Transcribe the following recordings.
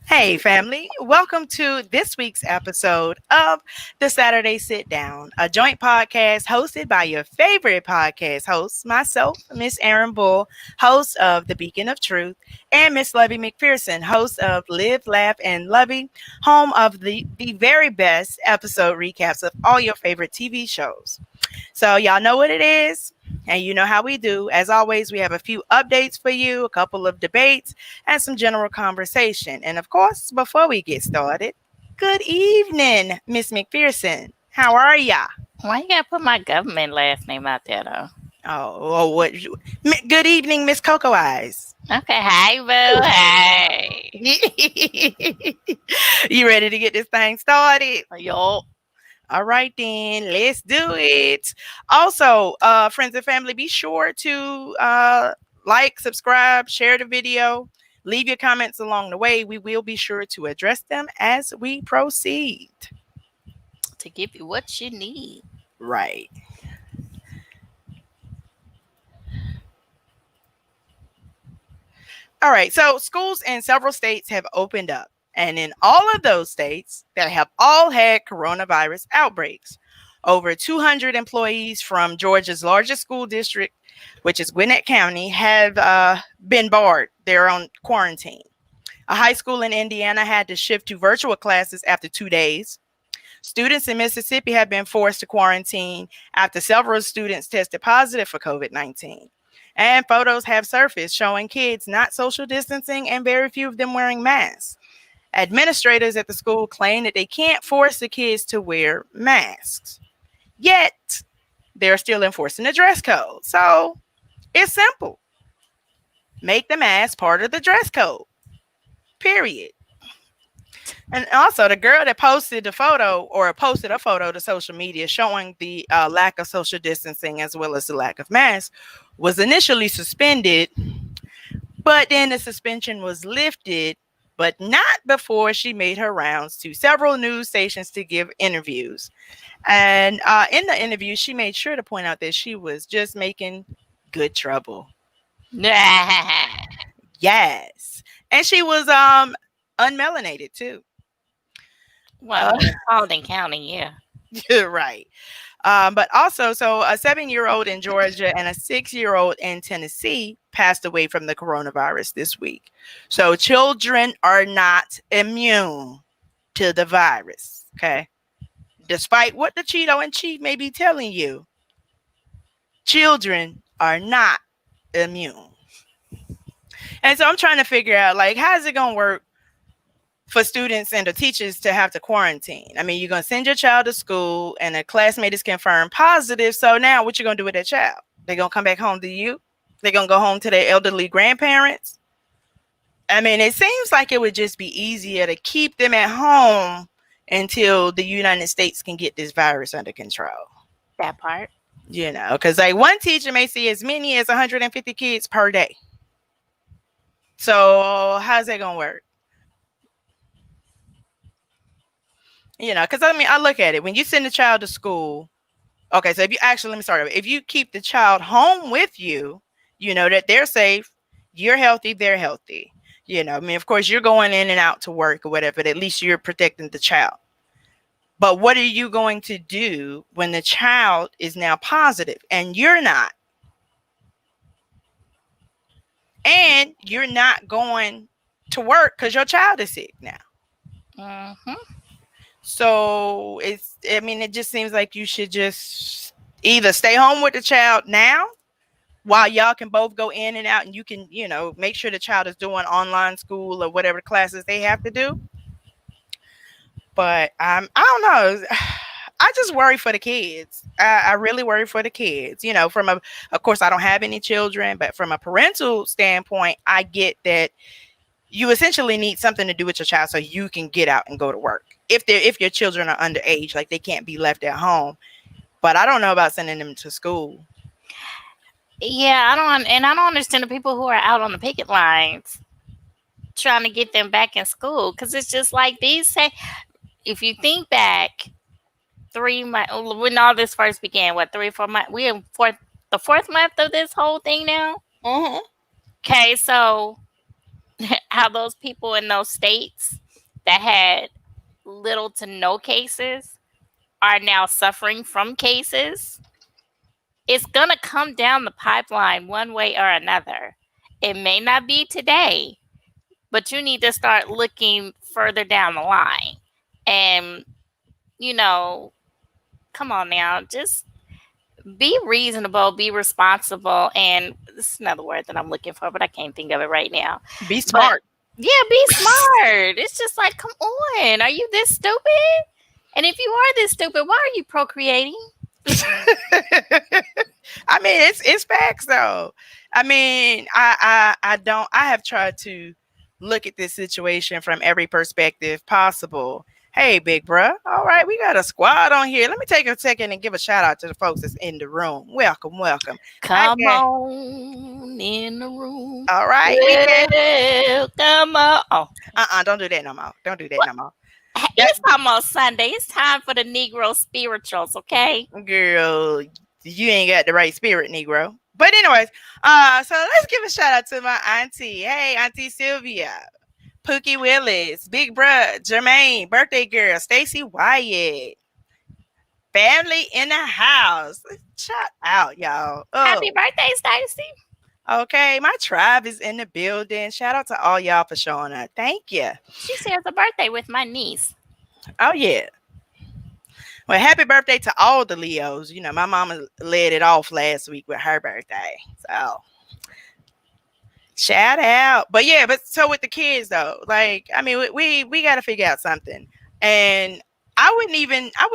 Hey, family. Welcome to this week's episode of the Saturday Sit Down, a joint podcast hosted by your favorite podcast hosts, myself, Miss Erin Bull, host of The Beacon of Truth, and Miss Lovey McPherson, host of Live, Laugh, and Lovey, home of the very best episode recaps of all your favorite TV shows. So, y'all know what it is. And you know how we do. As always, we have a few updates for you, a couple of debates, and some general conversation. And of course, before we get started, good evening, Miss McPherson. How are ya? Why you gotta put my government last name out there though? What? Good evening, Miss Cocoa Eyes. Okay, hey boo, hey. You ready to get this thing started? Yo. All right, then let's do it. Also, friends and family, be sure to like, subscribe, share the video, leave your comments along the way. We will be sure to address them as we proceed. To give you what you need. Right. All right. So schools in several states have opened up. And in all of those states, they have all had coronavirus outbreaks. Over 200 employees from Georgia's largest school district, which is Gwinnett County, have been barred. They're on quarantine. A high school in Indiana had to shift to virtual classes after 2 days. Students in Mississippi have been forced to quarantine after several students tested positive for COVID-19. And photos have surfaced showing kids not social distancing and very few of them wearing masks. Administrators at the school claim that they can't force the kids to wear masks. Yet, they're still enforcing the dress code. So, it's simple. Make the mask part of the dress code. Period. And also, the girl that posted the photo or posted a photo to social media showing the lack of social distancing as well as the lack of masks was initially suspended, but then the suspension was lifted, but not before she made her rounds to several news stations to give interviews. And in the interview, she made sure to point out that she was just making good trouble. Yes. And she was unmelanated too. Well, in Paulding County, yeah. Right. But also, so a 7-year-old in Georgia and a 6-year-old in Tennessee passed away from the coronavirus this week. So children are not immune to the virus. Okay. Despite what the Cheeto and Chief may be telling you, children are not immune. And so I'm trying to figure out, like, how is it going to work for students and the teachers to have to quarantine? I mean, you're going to send your child to school and a classmate is confirmed positive. So now what you going to do with that child? They're going to come back home to you? They're going to go home to their elderly grandparents? I mean, it seems like it would just be easier to keep them at home until the United States can get this virus under control. That part. You know, because like one teacher may see as many as 150 kids per day. So how's that going to work? You know, because I mean, I look at it. When you send a child to school, okay, so if you actually, let me start over. If you keep the child home with you, you know that they're safe, you're healthy, they're healthy. You know, I mean, of course, you're going in and out to work or whatever, but at least you're protecting the child. But what are you going to do when the child is now positive and you're not? And you're not going to work because your child is sick now. Mm-hmm. So it just seems like you should just either stay home with the child now while y'all can both go in and out and you can, you know, make sure the child is doing online school or whatever classes they have to do. But I don't know. I just worry for the kids. I really worry for the kids. You know, of course, I don't have any children, but from a parental standpoint, I get that you essentially need something to do with your child so you can get out and go to work. If your children are underage, like they can't be left at home. But I don't know about sending them to school. Yeah, I don't understand the people who are out on the picket lines trying to get them back in school, because it's just like these say. If you think back, 3 months when all this first began, what 3-4 months? We in the fourth month of this whole thing now. Mm-hmm. Okay, so how those people in those states that had little to no cases are now suffering from cases. It's going to come down the pipeline one way or another. It may not be today, but you need to start looking further down the line. And, you know, come on now, just be reasonable, be responsible. And this is another word that I'm looking for, but I can't think of it right now. Be But smart. yeah, be smart. It's just like, come on, are you this stupid? And if you are this stupid, why are you procreating? I mean, it's facts though. I mean, I don't. I have tried to look at this situation from every perspective possible. Hey, big bruh. All right, we got a squad on here. Let me take a second and give a shout out to the folks that's in the room. Welcome, welcome. I Come got. on in the room. All right, we got. Well, come on. Oh, Don't do that no more. Don't do that what? no more. That It's almost Sunday. It's time for the Negro spirituals, okay? girl, you ain't got the right spirit, Negro. But anyways, so let's give a shout out to my auntie. Hey, Auntie Sylvia, Pookie Willis, Big Bruh, Jermaine, birthday girl, Stacy Wyatt, family in the house. Shout out, y'all. Happy Oh, birthday, Stacy. okay. My tribe is in the building. Shout out to all y'all for showing up. Thank you. She shares a birthday with my niece. Oh, yeah. Well, happy birthday to all the Leos. You know, my mama led it off last week with her birthday. So shout out. But yeah, but so with the kids though, like I mean, we got to figure out something. And I wouldn't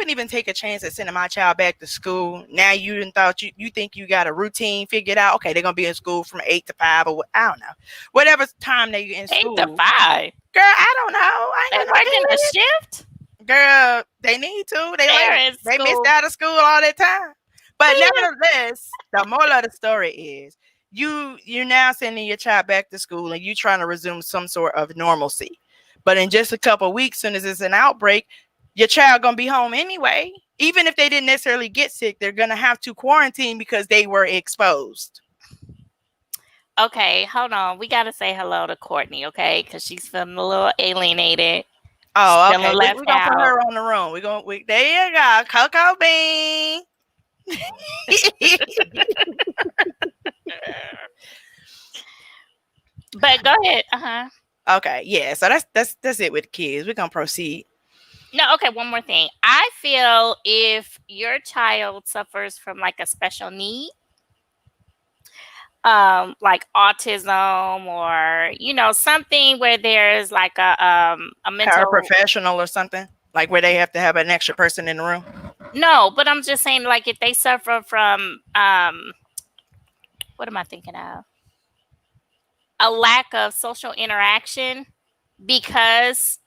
even take a chance at sending my child back to school. Now you done thought you think you got a routine figured out. Okay, they're gonna be in school from 8 to 5 or what, I don't know, whatever time they in 8 school. to 5. Girl, I don't know. I They ain't got no working a kids. shift? Girl, they need to. They're in They missed school. out of school all that time. But Yeah. nevertheless, the moral of the story is you're now sending your child back to school and you trying to resume some sort of normalcy. But in just a couple of weeks, soon as it's an outbreak, your child gonna be home anyway. Even if they didn't necessarily get sick, they're gonna have to quarantine because they were exposed. Okay, hold on. We got to say hello to Courtney, okay? Because she's feeling a little alienated. Oh, Feeling okay. left We're gonna put out. her on the room. There you go, Coco Bean. But go ahead. Uh-huh. Okay, yeah. So that's it with the kids. We're gonna proceed. No, okay, one more thing. I feel if your child suffers from like a special need, like autism or something where there's like a mental. Paraprofessional or something like where they have to have an extra person in the room. No, but I'm just saying like if they suffer from what am I thinking of? A lack of social interaction because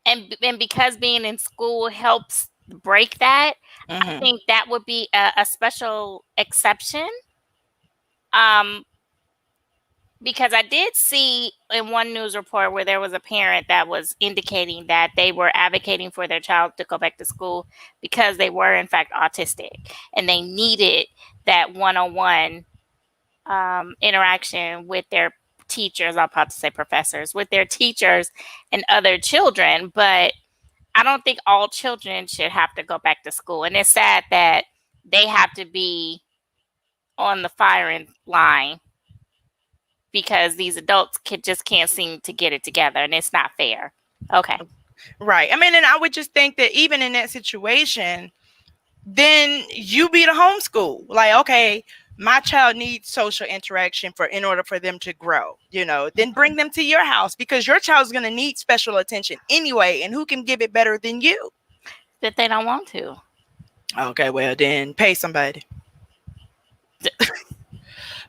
and because being in school helps break that. I think that would be a special exception. Because I did see in one news report where there was a parent that was indicating that they were advocating for their child to go back to school because they were in fact autistic and they needed that one-on-one interaction with their teachers. I'm about to say professors, with their teachers and other children. But I don't think all children should have to go back to school. And it's sad that they have to be on the firing line because these adults just can't seem to get it together, and it's not fair. Okay. Right. I mean, and I would just think that even in that situation, then you be the homeschool. Like, okay, my child needs social interaction in order for them to grow, then bring them to your house because your child's going to need special attention anyway. And who can give it better than you? That they don't want to. Okay, well, then pay somebody.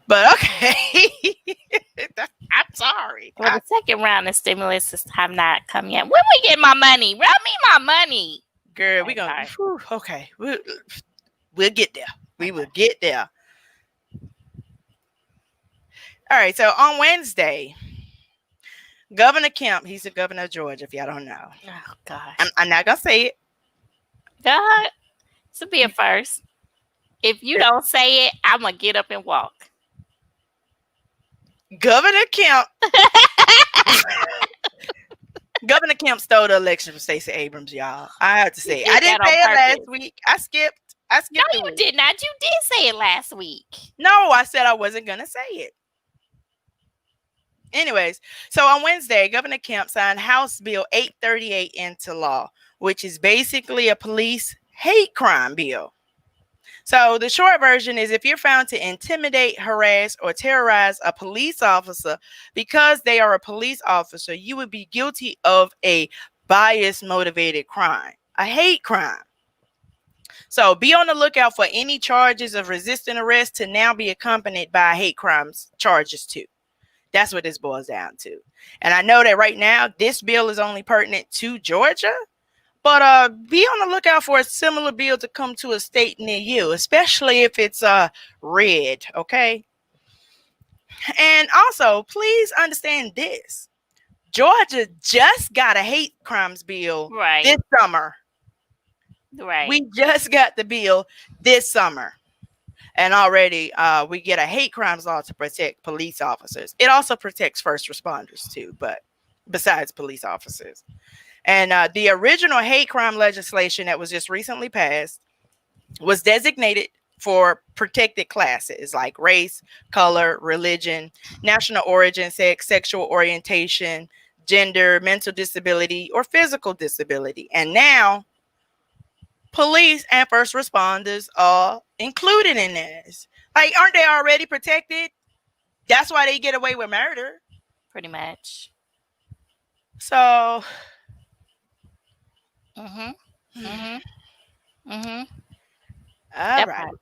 But okay. I'm sorry. Well, the second round of stimulus have not come yet. When we get my money? Run me my money. Girl, we gonna okay. We'll get there. We will get there. All right, so on Wednesday, Governor Kemp, he's the governor of Georgia, if y'all don't know. Oh, gosh. I'm not going to say it. God, this will be a first. If you don't say it, I'm going to get up and walk. Governor Kemp Governor Kemp stole the election from Stacey Abrams, y'all. I have to He say, I did didn't that on say it last purpose. week. I skipped. I No, skipped a you week. did not. You did say it last week. No, I said I wasn't gonna say it. Anyways, so on Wednesday, Governor Kemp signed House Bill 838 into law, which is basically a police hate crime bill. So the short version is if you're found to intimidate, harass, or terrorize a police officer because they are a police officer, you would be guilty of a bias motivated crime, a hate crime. So be on the lookout for any charges of resisting arrest to now be accompanied by hate crimes charges too. That's what this boils down to. And I know that right now this bill is only pertinent to Georgia, but be on the lookout for a similar bill to come to a state near you, especially if it's red, okay? And also, please understand this. Georgia just got a hate crimes bill this Right. summer. Right. We just got the bill this summer. And already we get a hate crimes law to protect police officers. It also protects first responders too, but besides police officers. And the original hate crime legislation that was just recently passed was designated for protected classes like race, color, religion, national origin, sex, sexual orientation, gender, mental disability, or physical disability. And now police and first responders are included in this. Like, aren't they already protected? That's why they get away with murder. Pretty much. So, Mhm. Mhm. Mhm. all That right, part.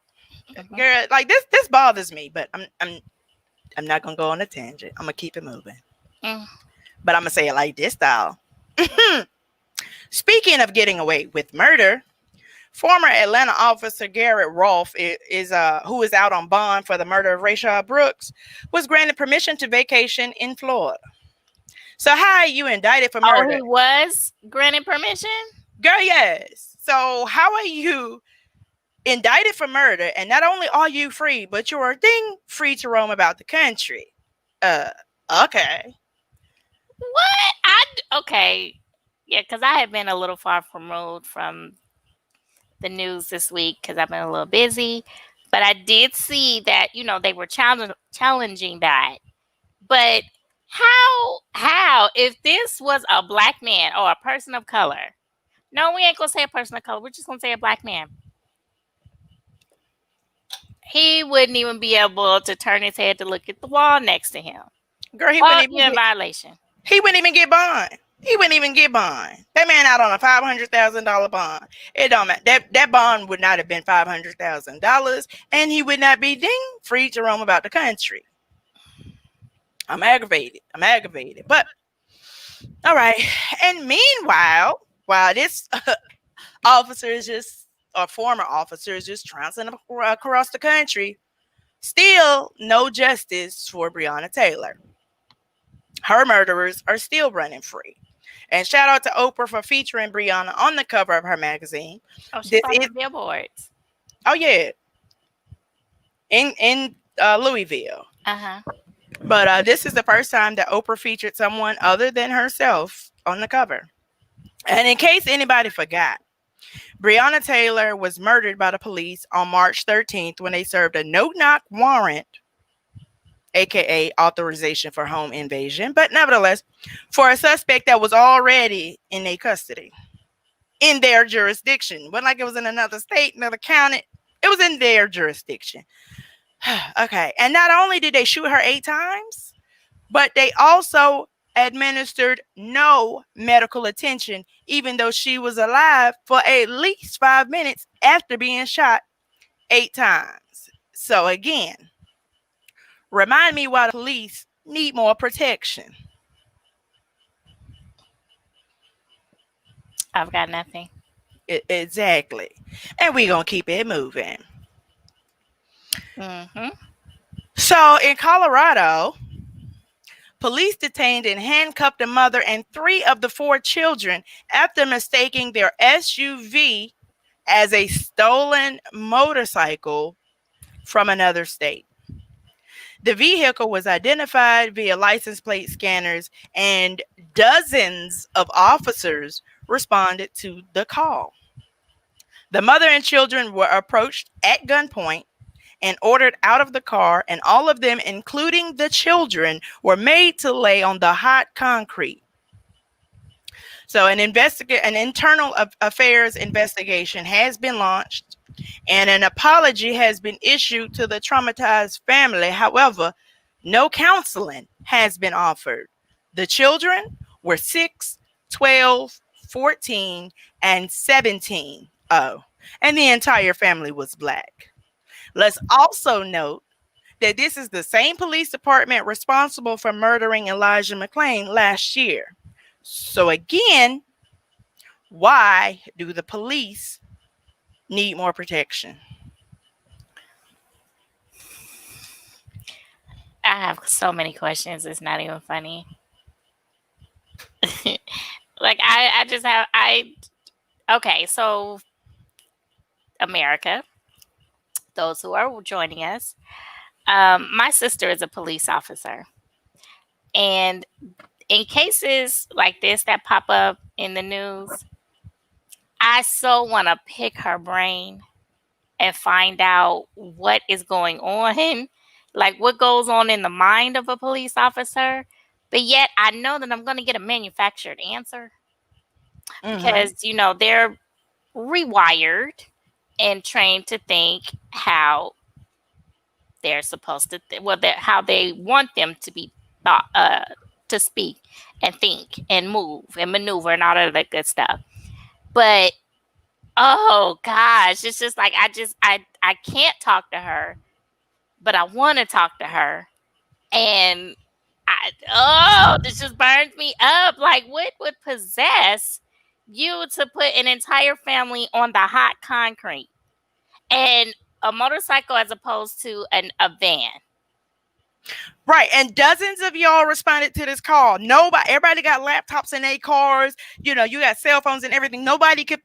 Mhm. girl. Like this bothers me, but I'm not gonna go on a tangent. I'm gonna keep it moving. Mm. But I'm gonna say it like this, style. Speaking of getting away with murder, former Atlanta officer Garrettrolfe is who is out on bond for the murder of Rayshard Brooks, was granted permission to vacation in Florida. So how are you indicted for Oh, murder? he was granted permission. Girl, yes. So how are you indicted for murder and not only are you free, but you're free to roam about the country? Uh okay. What? Okay. Yeah, because I have been a little far removed from the news this week because I've been a little busy. But I did see that they were challenging that. But how if this was a black man or a person of color? No, we ain't gonna say a person of color. We're just gonna say a black man. He wouldn't even be able to turn his head to look at the wall next to him. Girl, Well, you're in violation. he wouldn't even get bond. He wouldn't even get bond. That man out on a $500,000 bond. It don't matter. That bond would not have been $500,000, and he would not be free to roam about the country. I'm aggravated. I'm aggravated. But all right. And meanwhile, while this officer is just, or former officer is just trouncing across the country, still no justice for Breonna Taylor. Her murderers are still running free. And shout out to Oprah for featuring Breonna on the cover of her magazine. Oh, she's This on is, the billboards. oh yeah, in Louisville. Uh-huh. But this is the first time that Oprah featured someone other than herself on the cover. And in case anybody forgot, Breonna Taylor was murdered by the police on March 13th when they served a no-knock warrant, aka authorization for home invasion, but nevertheless, for a suspect that was already in their custody, in their jurisdiction. Wasn't like it was in another state, another county. It was in their jurisdiction. Okay. And not only did they shoot her 8 times, but they also administered no medical attention, even though she was alive for at least 5 minutes after being shot 8 times. So again, remind me why the police need more protection. I've got nothing. Exactly. And we're going to keep it moving. Mm-hmm. So in Colorado, police detained and handcuffed a mother and 3 of the 4 children after mistaking their SUV as a stolen motorcycle from another state. The vehicle was identified via license plate scanners, and dozens of officers responded to the call. The mother and children were approached at gunpoint and ordered out of the car, and all of them, including the children, were made to lay on the hot concrete. So an internal affairs investigation has been launched, and an apology has been issued to the traumatized family. However, no counseling has been offered. The children were 6, 12, 14, and 17. Oh, and the entire family was Black. Let's also note that this is the same police department responsible for murdering Elijah McClain last year. So again, why do the police need more protection? I have so many questions. It's not even funny. Like I just have okay, so America, those who are joining us, my sister is a police officer, and in cases like this that pop up in the news, I so want to pick her brain and find out what is going on, like what goes on in the mind of a police officer. But yet I know that I'm going to get a manufactured answer because, they're rewired and trained to think how they're supposed to, how they want them to be thought, to speak and think and move and maneuver and all of that good stuff. But oh gosh, it's just like I can't talk to her, but I want to talk to her, and this just burns me up. Like, what would possess you to put an entire family on the hot concrete and a motorcycle as opposed to a van? Right, and dozens of y'all responded to this call. Everybody got laptops in their cars. You got cell phones and everything. Nobody could.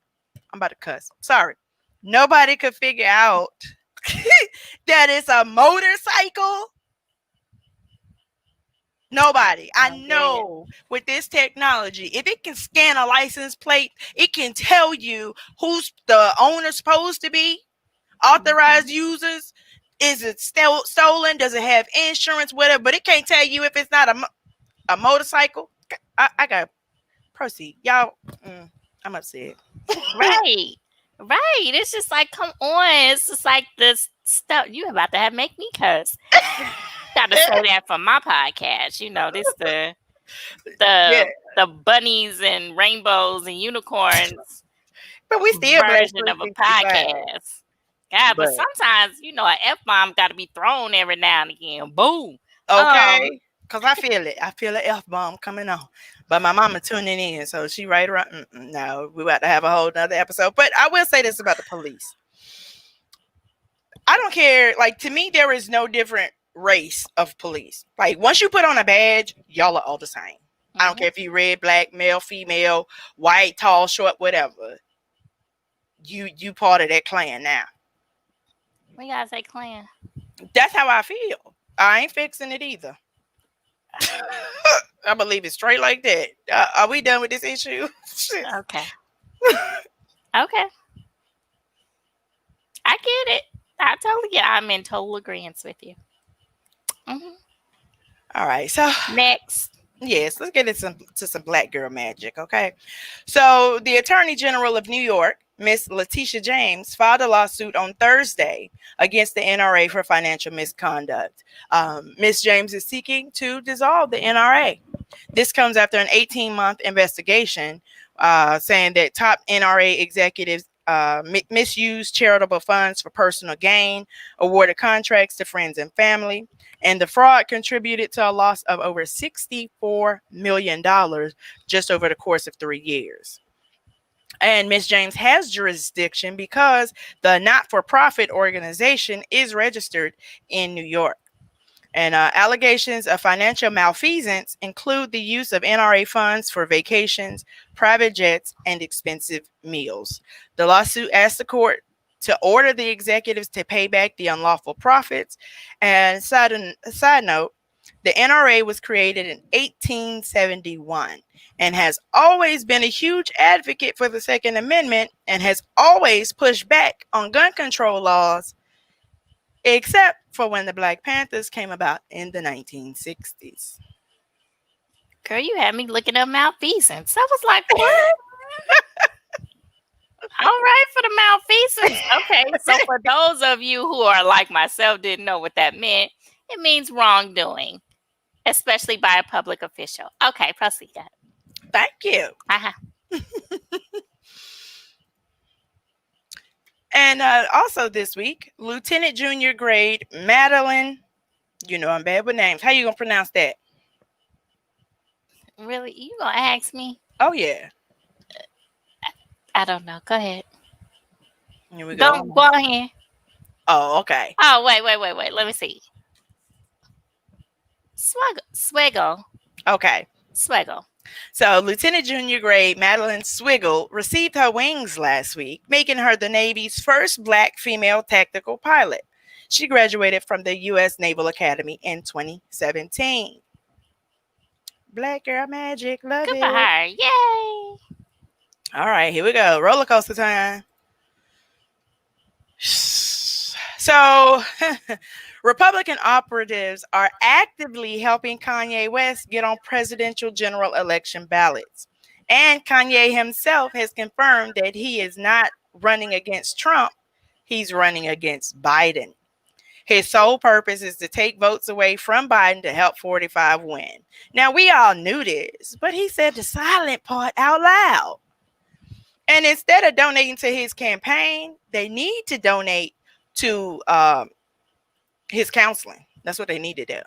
I'm about to cuss. Sorry. Nobody could figure out that it's a motorcycle. Nobody. I know with this technology, if it can scan a license plate, it can tell you who's the owner supposed to be, authorized users. Is it stolen? Does it have insurance? Whatever. But it can't tell you if it's not a motorcycle. I got to proceed. Y'all, I'm upset. Right. It's just like, come on. It's just like this stuff. You about to make me cuss. Got to say that for my podcast. This the bunnies and rainbows and unicorns. But we still version of a podcast. God, but sometimes an F-bomb got to be thrown every now and again. Boom. Okay. Because I feel it. I feel an F-bomb coming on. But my mama tuning in, so she right around. No, we're about to have a whole nother episode. But I will say this about the police. I don't care. Like, to me, there is no different race of police. Like, once you put on a badge, y'all are all the same. I don't care if you red, black, male, female, white, tall, short, whatever. You part of that clan now. We gotta say clan. That's how I feel. I ain't fixing it either. I believe it straight like that. Are we done with this issue? Okay. Okay. I get it. I totally get it. I'm in total agreement with you. All right. So next. Yes, let's get into some Black girl magic, okay? So the Attorney General of New York, Miss Letitia James, filed a lawsuit on Thursday against the NRA for financial misconduct. Miss James is seeking to dissolve the NRA. This comes after an 18-month investigation saying that top NRA executives misused charitable funds for personal gain, awarded contracts to friends and family, and the fraud contributed to a loss of over $64 million just over the course of 3 years. And Ms. James has jurisdiction because the not-for-profit organization is registered in New York. And allegations of financial malfeasance include the use of NRA funds for vacations, private jets, and expensive meals. The lawsuit asks the court to order the executives to pay back the unlawful profits. And side note, the NRA was created in 1871 and has always been a huge advocate for the Second Amendment and has always pushed back on gun control laws, except for when the Black Panthers came about in the 1960s. Girl, you had me looking up malfeasance. I was like, what? All right, for the malfeasance. Okay, so for those of you who are like myself, didn't know what that meant, it means wrongdoing, especially by a public official. Okay, proceed. Thank you. Uh-huh. And also this week, Lieutenant Junior Grade Madeline, you know I'm bad with names. How you gonna pronounce that? Really? You gonna ask me? Oh yeah. I don't know. Go ahead. Here we go. Don't go ahead. Oh, okay. Oh, wait. Let me see. Swiggle. Okay. Swiggle. So, Lieutenant Junior Grade Madeline Swiggle received her wings last week, making her the Navy's first Black female tactical pilot. She graduated from the U.S. Naval Academy in 2017. Black girl magic, love Good it. for her. Yay. All right, here we go. Roller coaster time. So, Republican operatives are actively helping Kanye West get on presidential general election ballots. And Kanye himself has confirmed that he is not running against Trump, he's running against Biden. His sole purpose is to take votes away from Biden to help 45 win. Now, we all knew this, but he said the silent part out loud. And instead of donating to his campaign, they need to donate to his counseling. That's what they need to do.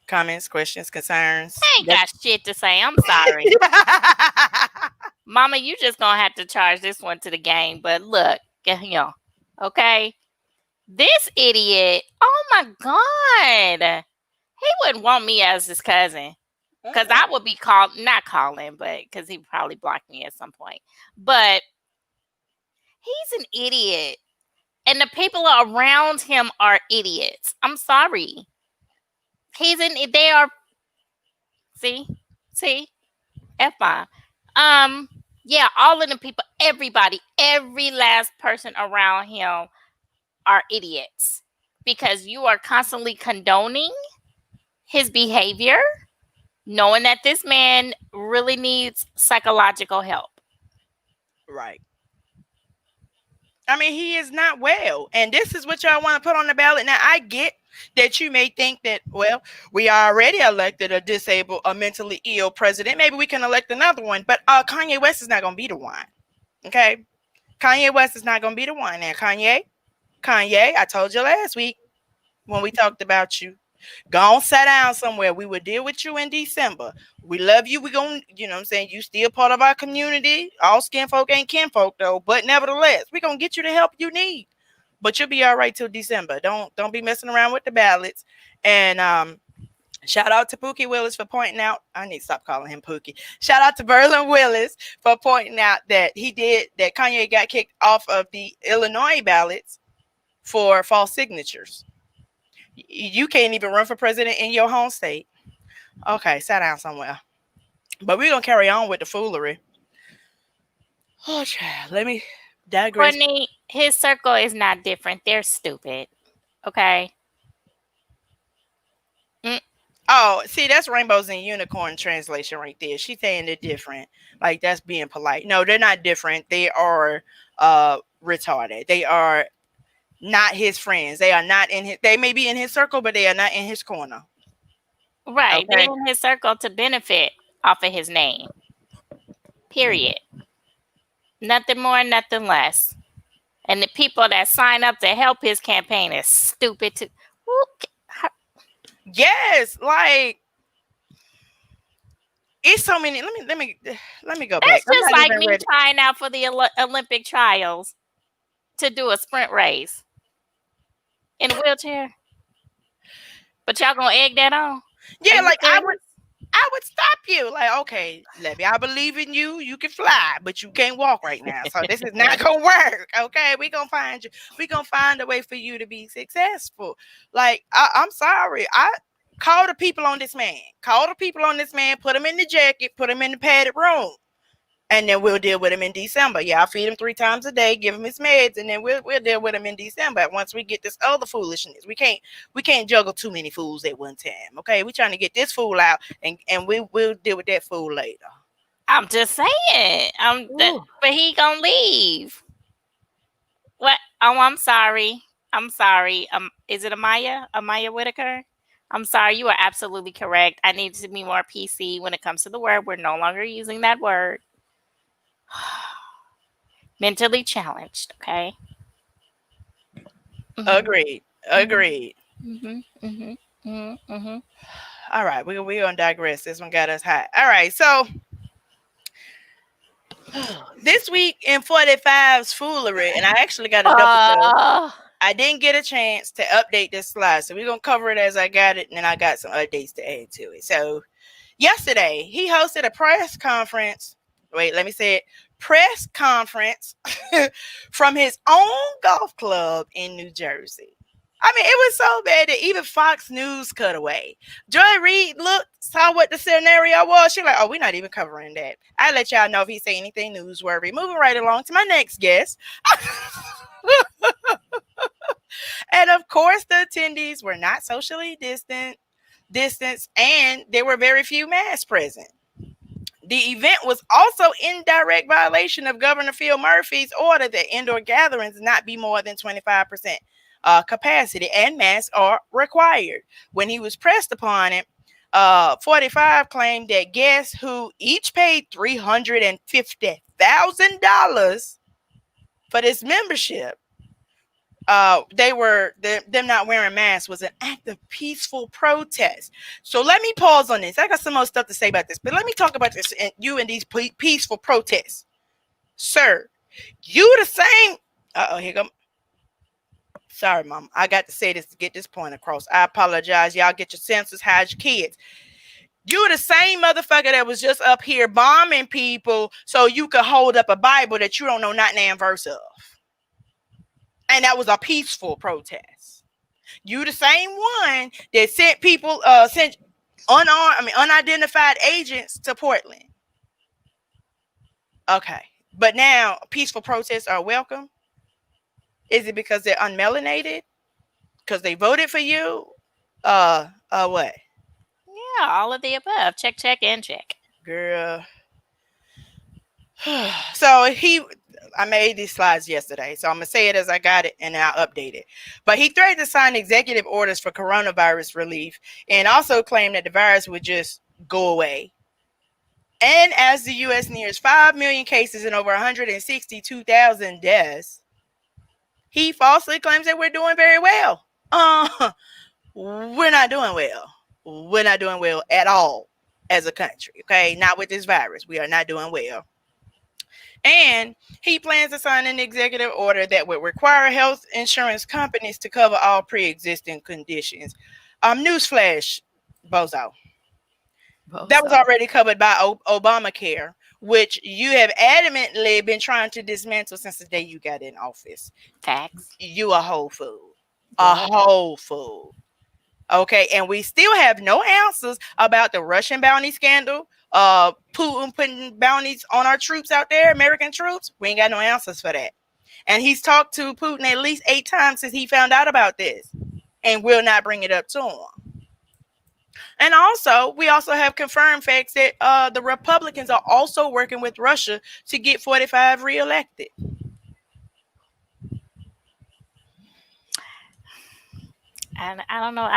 Comments, questions, concerns? I ain't got shit to say. I'm sorry. Mama, you just gonna have to charge this one to the game. But look, okay? This idiot, oh my God. He wouldn't want me as his cousin. Because I would be not calling, but because he probably blocked me at some point. But he's an idiot. And the people around him are idiots. I'm sorry. They are, see, F5. Yeah, all of the people, everybody, every last person around him are idiots. Because you are constantly condoning his behavior, knowing that this man really needs psychological help. Right. I mean, he is not well. And this is what y'all want to put on the ballot. Now, I get that you may think that, well, we already elected a disabled, a mentally ill president. Maybe we can elect another one. But Kanye West is not going to be the one. Okay? Kanye West is not going to be the one. Now, Kanye, I told you last week when we talked about you, go on, sit down somewhere. We will deal with you in December. We love you. We going, you know what I'm saying? You still part of our community. All skin folk ain't kinfolk though. But nevertheless, we're going to get you the help you need. But you'll be all right till December. Don't be messing around with the ballots. And shout out to Pookie Willis for pointing out. I need to stop calling him Pookie. Shout out to Berlin Willis for pointing out that Kanye got kicked off of the Illinois ballots for false signatures. You can't even run for president in your home state. Okay, sit down somewhere. But we're going to carry on with the foolery. Oh, child, let me digress. Courtney, his circle is not different. They're stupid. Okay? Oh, see, that's Rainbows and Unicorn translation right there. She's saying they're different. Like, that's being polite. No, they're not different. They are retarded. They are not his friends. They are not in his. They may be in his circle, but they are not in his corner. Right. Okay. They're in his circle to benefit off of his name. Period. Nothing more, nothing less. And the people that sign up to help his campaign is stupid too. Yes, like it's so many. Let me go back. That's just like me trying out for the Olympic trials to do a sprint race in a wheelchair. But y'all gonna egg that on? Yeah, like I I would stop you. Like, okay, Levy, I believe in you. You can fly, but you can't walk right now. So this is not gonna work. Okay, we gonna find you. We gonna find a way for you to be successful. Like, I'm sorry. I call the people on this man. Call the people on this man. Put him in the jacket. Put him in the padded room. And then we'll deal with him in December. Yeah, I'll feed him 3 times a day, give him his meds, and then we'll deal with him in December. Once we get this other foolishness, we can't juggle too many fools at one time. Okay, we're trying to get this fool out, and we'll deal with that fool later. I'm just saying. But he gonna leave. What? Oh, I'm sorry. I'm sorry. Is it Amaya? Amaya Whitaker? I'm sorry. You are absolutely correct. I need to be more PC when it comes to the word. We're no longer using that word. Mentally challenged. Okay. Agreed. Agreed. Mm-hmm. Mm-hmm. Mm-hmm. Mm-hmm. All right, we're gonna digress. This one got us hot. All right, so this week in 45's foolery, and I actually got a double dose. I didn't get a chance to update this slide, so we're gonna cover it as I got it, and then I got some updates to add to it. So yesterday he hosted a press conference. Wait, let me say it. Press conference from his own golf club in New Jersey. I mean, it was so bad that even Fox News cut away. Joy Reid looked, saw what the scenario was. She's like, oh, we're not even covering that. I'll let y'all know if he say anything newsworthy. Moving right along to my next guest. And of course, the attendees were not socially distanced, and there were very few masks present. The event was also in direct violation of Governor Phil Murphy's order that indoor gatherings not be more than 25% capacity, and masks are required. When he was pressed upon it, 45 claimed that guests who each paid $350,000 for this membership, them not wearing masks was an act of peaceful protest. So let me pause on this. I got some more stuff to say about this, but let me talk about this and you and these peaceful protests, sir. You the same. Here come. Sorry, Mom. I got to say this to get this point across. I apologize. Y'all get your senses. Hide your kids. You the same motherfucker that was just up here bombing people so you could hold up a Bible that you don't know not damn verse of. And that was a peaceful protest. You the same one that sent people, sent unidentified agents to Portland. Okay. But now peaceful protests are welcome. Is it because they're unmelanated? Because they voted for you? What? Yeah, all of the above. Check, check, and check. Girl. So I made these slides yesterday, so I'm going to say it as I got it and then I'll update it. But he threatened to sign executive orders for coronavirus relief and also claimed that the virus would just go away. And as the U.S. nears 5 million cases and over 162,000 deaths, he falsely claims that we're doing very well. We're not doing well. We're not doing well at all as a country, okay? Not with this virus. We are not doing well. And he plans to sign an executive order that would require health insurance companies to cover all pre-existing conditions. Newsflash, bozo. That was already covered by Obamacare, which you have adamantly been trying to dismantle since the day you got in office. Facts. You a whole fool. A whole fool. Okay, and we still have no answers about the Russian bounty scandal. Putin putting bounties on our troops out there, American troops. We ain't got no answers for that. And he's talked to Putin at least 8 times since he found out about this and will not bring it up to him. And also, we also have confirmed facts that the Republicans are also working with Russia to get 45 reelected. And I don't know.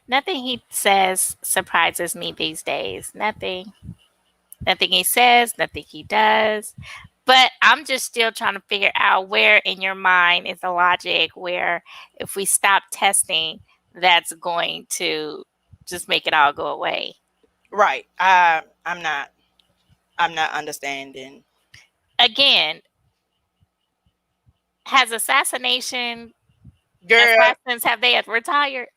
Nothing he says surprises me these days. Nothing he says, nothing he does. But I'm just still trying to figure out where in your mind is the logic where if we stop testing, that's going to just make it all go away. Right. I'm not understanding. Again, has assassins, have they retired?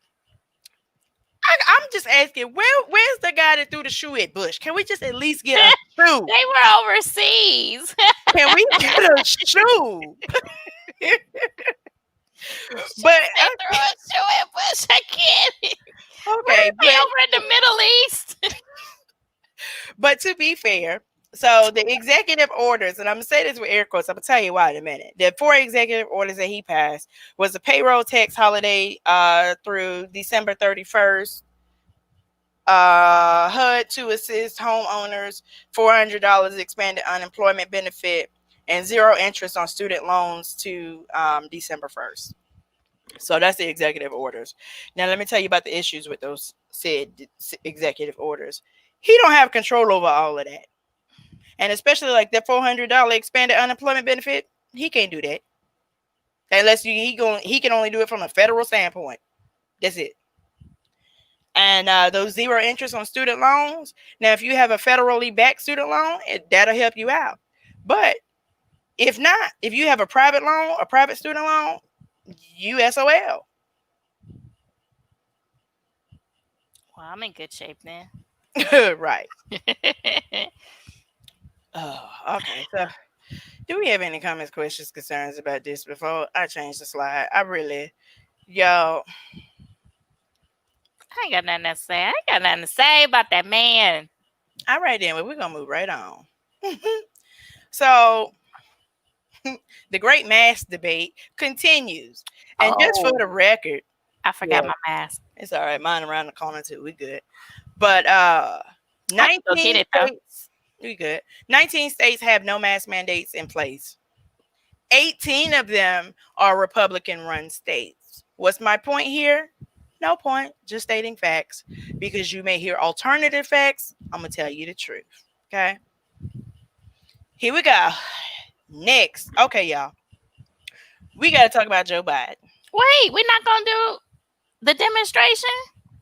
I'm just asking, where's the guy that threw the shoe at Bush? Can we just at least get a shoe? They were overseas. Can we get a shoe? She But said through a shoe at Bush. I can't. Where okay, are they over in the Middle East? but to be fair, so the executive orders, and I'm gonna say this with air quotes, I'm gonna tell you why in a minute. The 4 executive orders that he passed was the payroll tax holiday through December 31st. HUD to assist homeowners, $400 expanded unemployment benefit, and zero interest on student loans to December 1st. So that's the executive orders. Now let me tell you about the issues with those said executive orders. He don't have control over all of that, and especially like that $400 expanded unemployment benefit. He can't do that unless he can only do it from a federal standpoint. That's it. And those zero interest on student loans. Now, if you have a federally backed student loan, that'll help you out. But if not, if you have a private loan, a private student loan, USOL. Well, I'm in good shape then. Right. Oh, okay. So, do we have any comments, questions, concerns about this before I change the slide? Y'all. I ain't got nothing to say. I ain't got nothing to say about that man. All right, then. Well, we're going to move right on. So, the great mask debate continues. And just for the record, I forgot my mask. It's all right. Mine around the corner, too. We good. But 19 states, we good. 19 states have no mask mandates in place. 18 of them are Republican-run states. What's my point here? No point. Just stating facts. Because you may hear alternative facts. I'm going to tell you the truth. Okay? Here we go. Next. Okay, y'all. We got to talk about Joe Biden. Wait, we're not going to do the demonstration?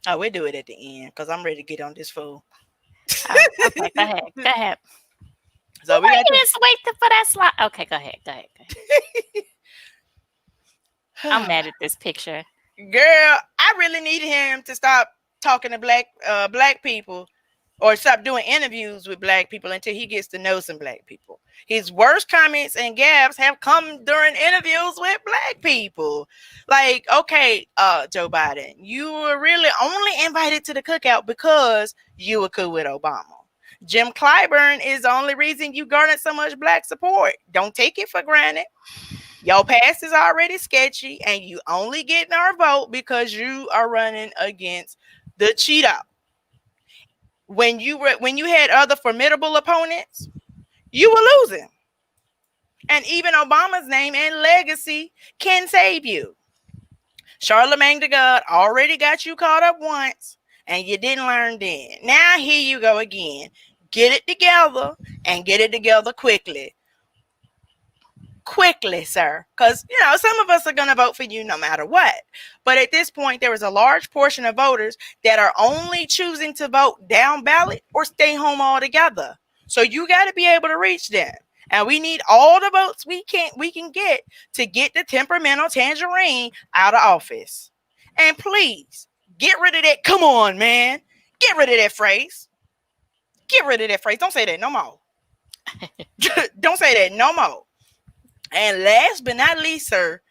Oh, we'll do it at the end because I'm ready to get on this fool. Oh, okay, go ahead. Go ahead. So we got to just wait for that slide. Okay, go ahead. I'm mad at this picture. Girl, I really need him to stop talking to black people or stop doing interviews with black people until he gets to know some black people. His worst comments and gaffes have come during interviews with black people. Like, okay, Joe Biden, you were really only invited to the cookout because you were cool with Obama. Jim Clyburn is the only reason you garnered so much black support. Don't take it for granted. Your past is already sketchy, and you only getting our vote because you are running against the Cheeto. When you had other formidable opponents, you were losing. And even Obama's name and legacy can save you. Charlemagne the God already got you caught up once, and you didn't learn then. Now here you go again. Get it together, and get it together quickly. Quickly, sir, because some of us are going to vote for you no matter what. But at this point, there is a large portion of voters that are only choosing to vote down ballot or stay home altogether. So you got to be able to reach them, and we need all the votes we can get to get the temperamental tangerine out of office. And please get rid of that. Come on, man, get rid of that phrase. Get rid of that phrase. Don't say that no more. Don't say that no more. And last but not least, sir,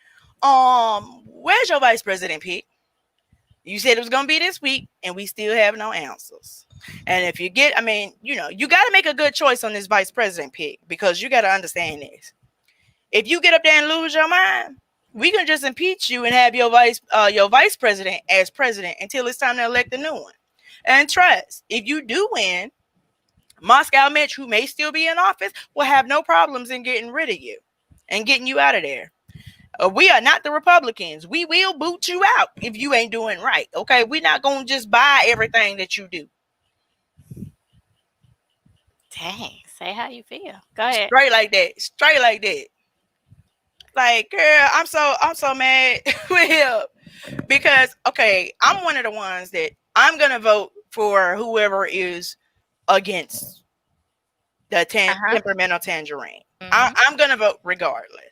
where's your vice president pick? You said it was going to be this week, and we still have no answers. And if you you got to make a good choice on this vice president pick, because you got to understand this. If you get up there and lose your mind, we can just impeach you and have your vice president as president until it's time to elect a new one. And trust, if you do win, Moscow Mitch, who may still be in office, will have no problems in getting rid of you and getting you out of there. We are not the Republicans. We will boot you out if you ain't doing right. Okay, we're not going to just buy everything that you do. Dang, say how you feel. Go ahead. Straight like that. Like, girl, I'm so mad with him because, okay, I'm one of the ones that I'm going to vote for whoever is against the temperamental tangerine. Mm-hmm. I'm going to vote regardless.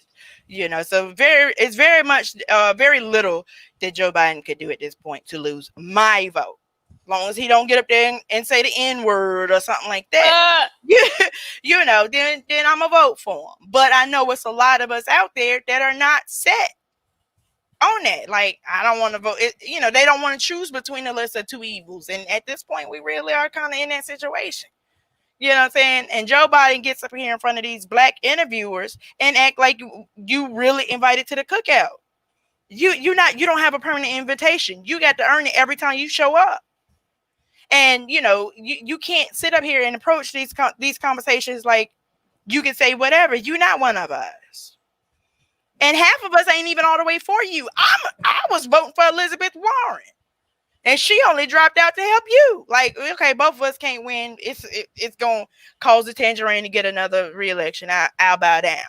So it's very much, very little that Joe Biden could do at this point to lose my vote. As long as he don't get up there and say the N word or something like that, Uh, then I'm gonna vote for him. But I know it's a lot of us out there that are not set on that. Like, I don't want to vote. They don't want to choose between the list of two evils. And at this point, we really are kind of in that situation. You know what I'm saying? And Joe Biden gets up here in front of these black interviewers and act like you really invited to the cookout. You don't have a permanent invitation. You got to earn it every time you show up. And you can't sit up here and approach these conversations like you can say whatever. You're not one of us. And half of us ain't even all the way for you. I was voting for Elizabeth Warren, and she only dropped out to help you. Like, okay, both of us can't win. It's gonna cause the Tangerine to get another reelection. I'll bow down.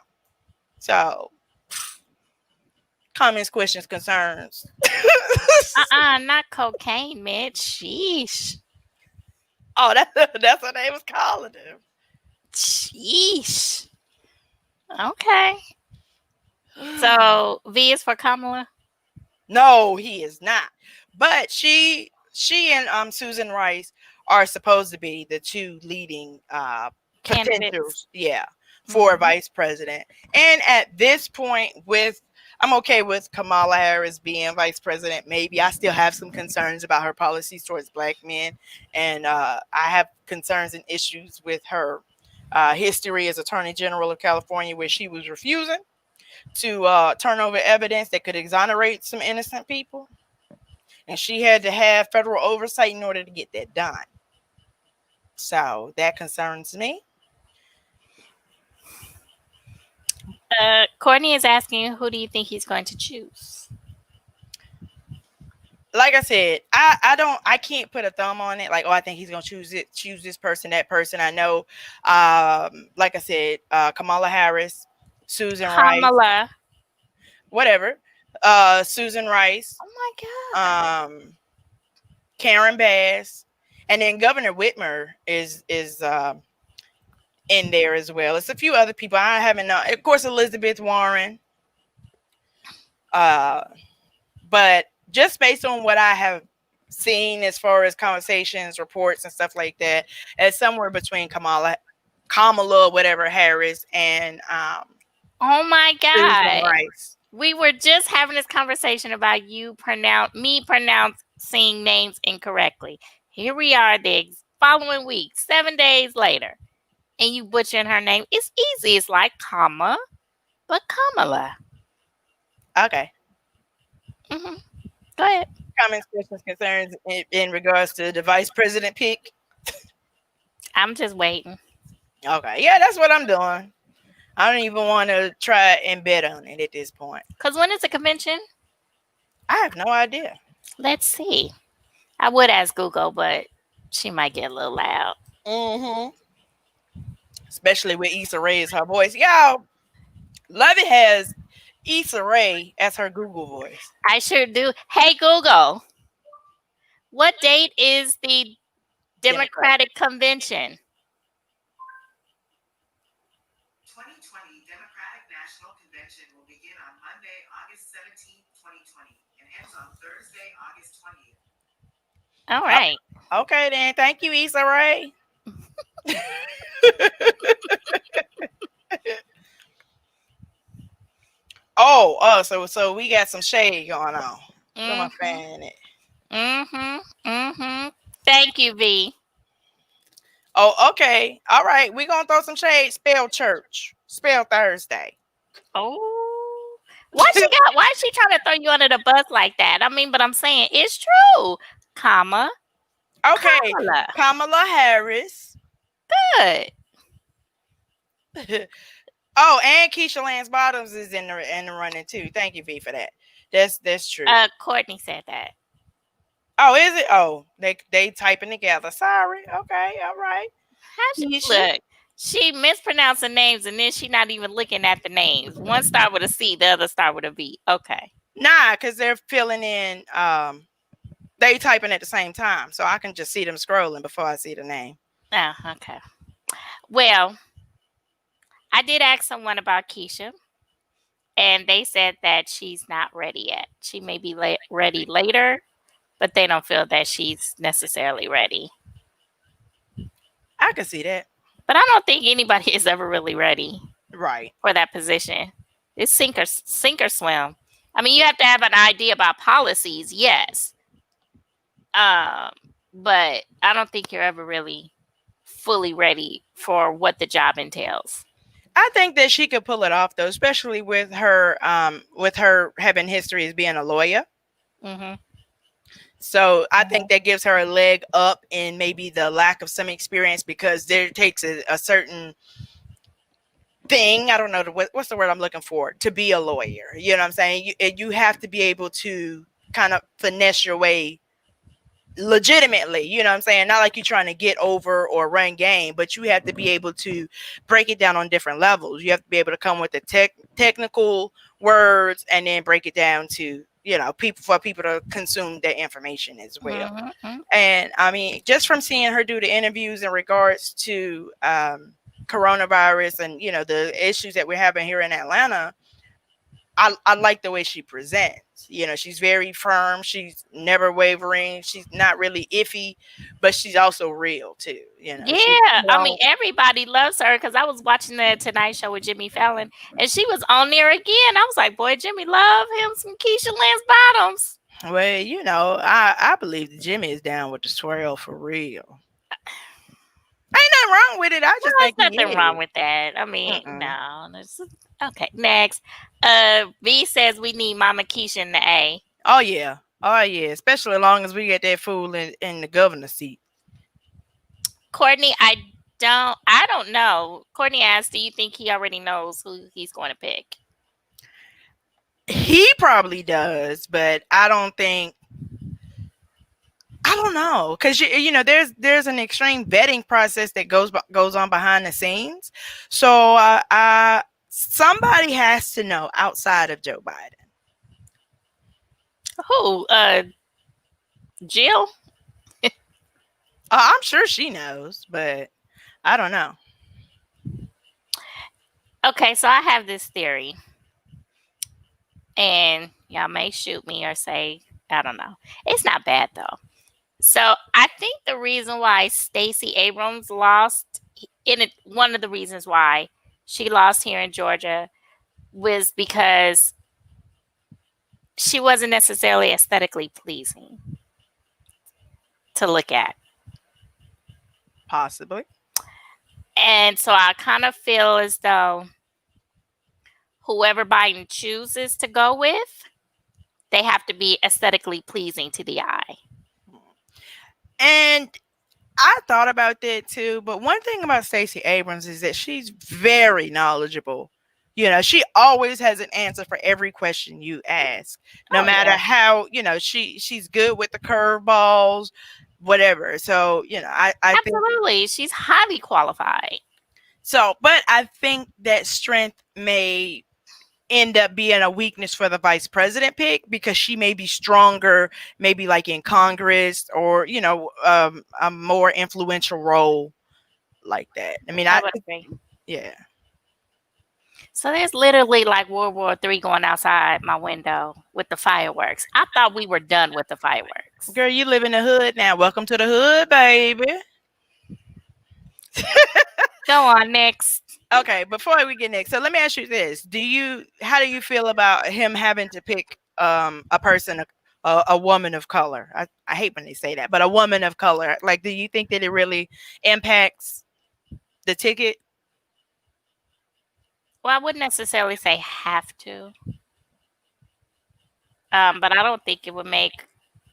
So, comments, questions, concerns. not cocaine, man. Sheesh. Oh, that's what they was calling him. Sheesh. Okay. So V is for Kamala? No, he is not. But she and Susan Rice are supposed to be the two leading potentials, for vice president. And at this point, I'm okay with Kamala Harris being vice president. Maybe I still have some concerns about her policies towards black men, and I have concerns and issues with her history as Attorney General of California, where she was refusing to turn over evidence that could exonerate some innocent people. And she had to have federal oversight in order to get that done. So that concerns me. Courtney is asking, who do you think he's going to choose? Like I said, I can't put a thumb on it. Like, I think he's gonna choose this person, that person. I know, like I said, Kamala Harris, Susan Kamala. Rice, whatever, Susan Rice. Oh my God. Karen Bass, and then Governor Whitmer is in there as well. It's a few other people I haven't known. Of course, Elizabeth Warren. But just based on what I have seen as far as conversations, reports, and stuff like that, it's somewhere between Kamala, whatever, Harris, and oh my God, Rice. We were just having this conversation about me pronouncing names incorrectly. Here we are the following week, 7 days later, and you butchering her name. It's easy. It's like comma, but Kamala. Okay. Mm-hmm. Go ahead. Comments, questions, concerns in regards to the vice president pick? I'm just waiting. Okay. Yeah, that's what I'm doing. I don't even want to try and bet on it at this point. Because when is the convention? I have no idea. Let's see. I would ask Google, but she might get a little loud. Mm-hmm. Especially with Issa Rae as her voice. Y'all, Lovey has Issa Rae as her Google voice. I sure do. Hey, Google, what date is the Democratic Convention? 2020 Democratic National Convention will begin on Monday, August 17th, 2020, and ends on Thursday, August 20th. All right. Okay, then. Thank you, Issa Rae. So we got some shade going on. Put my fan in it. Thank you, V. Oh, okay. All right. We're gonna throw some shade. Spell church. Spell Thursday. Oh. Why is she trying to throw you under the bus like that? I mean, but I'm saying it's true. Comma. Okay. Kamala Harris. Good. Oh, and Keisha Lance Bottoms is in the running too. Thank you, V, for that. That's true. Courtney said that. Oh, is it? Oh, they typing together. Sorry. Okay, all right. Look, she mispronouncing names and then she not even looking at the names. One start with a C, the other start with a V. Okay. Nah, because they're filling in. They typing at the same time, so I can just see them scrolling before I see the name. Oh, okay. Well, I did ask someone about Keisha, and they said that she's not ready yet. She may be ready later, but they don't feel that she's necessarily ready. I can see that. But I don't think anybody is ever really ready Right. for that position. It's sink or swim. I mean, you have to have an idea about policies, yes. But I don't think you're ever really fully ready for what the job entails. I think that she could pull it off though, especially with her having history as being a lawyer. Mm-hmm. So I think that gives her a leg up in maybe the lack of some experience, because there takes a certain thing. I don't know what's the word I'm looking for, to be a lawyer. You know what I'm saying? You have to be able to kind of finesse your way legitimately, you know what I'm saying? Not like you're trying to get over or run game, but you have to be able to break it down on different levels. You have to be able to come with the technical words and then break it down to, you know, for people to consume that information as well. Mm-hmm. And I mean, just from seeing her do the interviews in regards to coronavirus and, you know, the issues that we're having here in Atlanta, I like the way she presents. You know, she's very firm. She's never wavering. She's not really iffy, but she's also real too. You know. Yeah, I mean, everybody loves her, because I was watching the Tonight Show with Jimmy Fallon, and she was on there again. I was like, boy, Jimmy love him some Keisha Lance Bottoms. Well, you know, I believe that Jimmy is down with the swirl for real. Ain't nothing wrong with it. I just think there's nothing wrong with that. I mean, no. Okay, next. V says we need Mama Keisha in the A. Oh yeah, especially as long as we get that fool in the governor's seat. Courtney, I don't know. Courtney asked, do you think he already knows who he's going to pick? He probably does, but I don't know, because you know there's an extreme vetting process that goes on behind the scenes. So somebody has to know outside of Joe Biden. Who? Jill? I'm sure she knows, but I don't know. Okay, so I have this theory, and y'all may shoot me or say, I don't know. It's not bad though. So I think the reason why Stacey Abrams lost, one of the reasons why she lost here in Georgia, was because she wasn't necessarily aesthetically pleasing to look at. Possibly. And so I kind of feel as though whoever Biden chooses to go with, they have to be aesthetically pleasing to the eye. And I thought about that too, but one thing about Stacey Abrams is that she's very knowledgeable. You know, she always has an answer for every question you ask, no matter how, you know, she's good with the curveballs, whatever. So, you know, I absolutely think, she's highly qualified. So, but I think that strength may end up being a weakness for the vice president pick, because she may be stronger, maybe like in Congress, or, you know, a more influential role like that. I mean, I would agree. Yeah. So there's literally like World War III going outside my window with the fireworks. I thought we were done with the fireworks. Girl, you live in the hood now. Welcome to the hood, baby. Go on, next. Okay, before we get next, so let me ask you this: how do you feel about him having to pick a person, a woman of color? I hate when they say that, but a woman of color. Like, do you think that it really impacts the ticket? Well, I wouldn't necessarily say have to, but I don't think it would make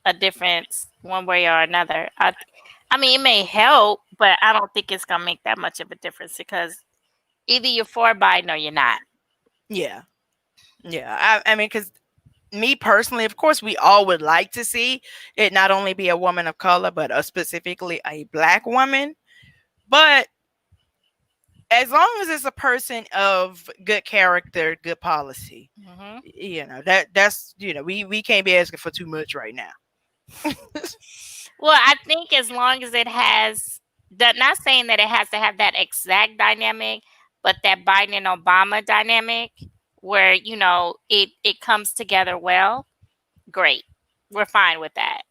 a difference one way or another. I mean, it may help, but I don't think it's gonna make that much of a difference, because either you're for Biden or you're not. Yeah. I mean, because me personally, of course, we all would like to see it not only be a woman of color, but specifically a Black woman. But as long as it's a person of good character, good policy, you know, that's, you know, we can't be asking for too much right now. Well, I think as long as it has, not saying that it has to have that exact dynamic, but that Biden and Obama dynamic where, you know, it comes together well, great. We're fine with that.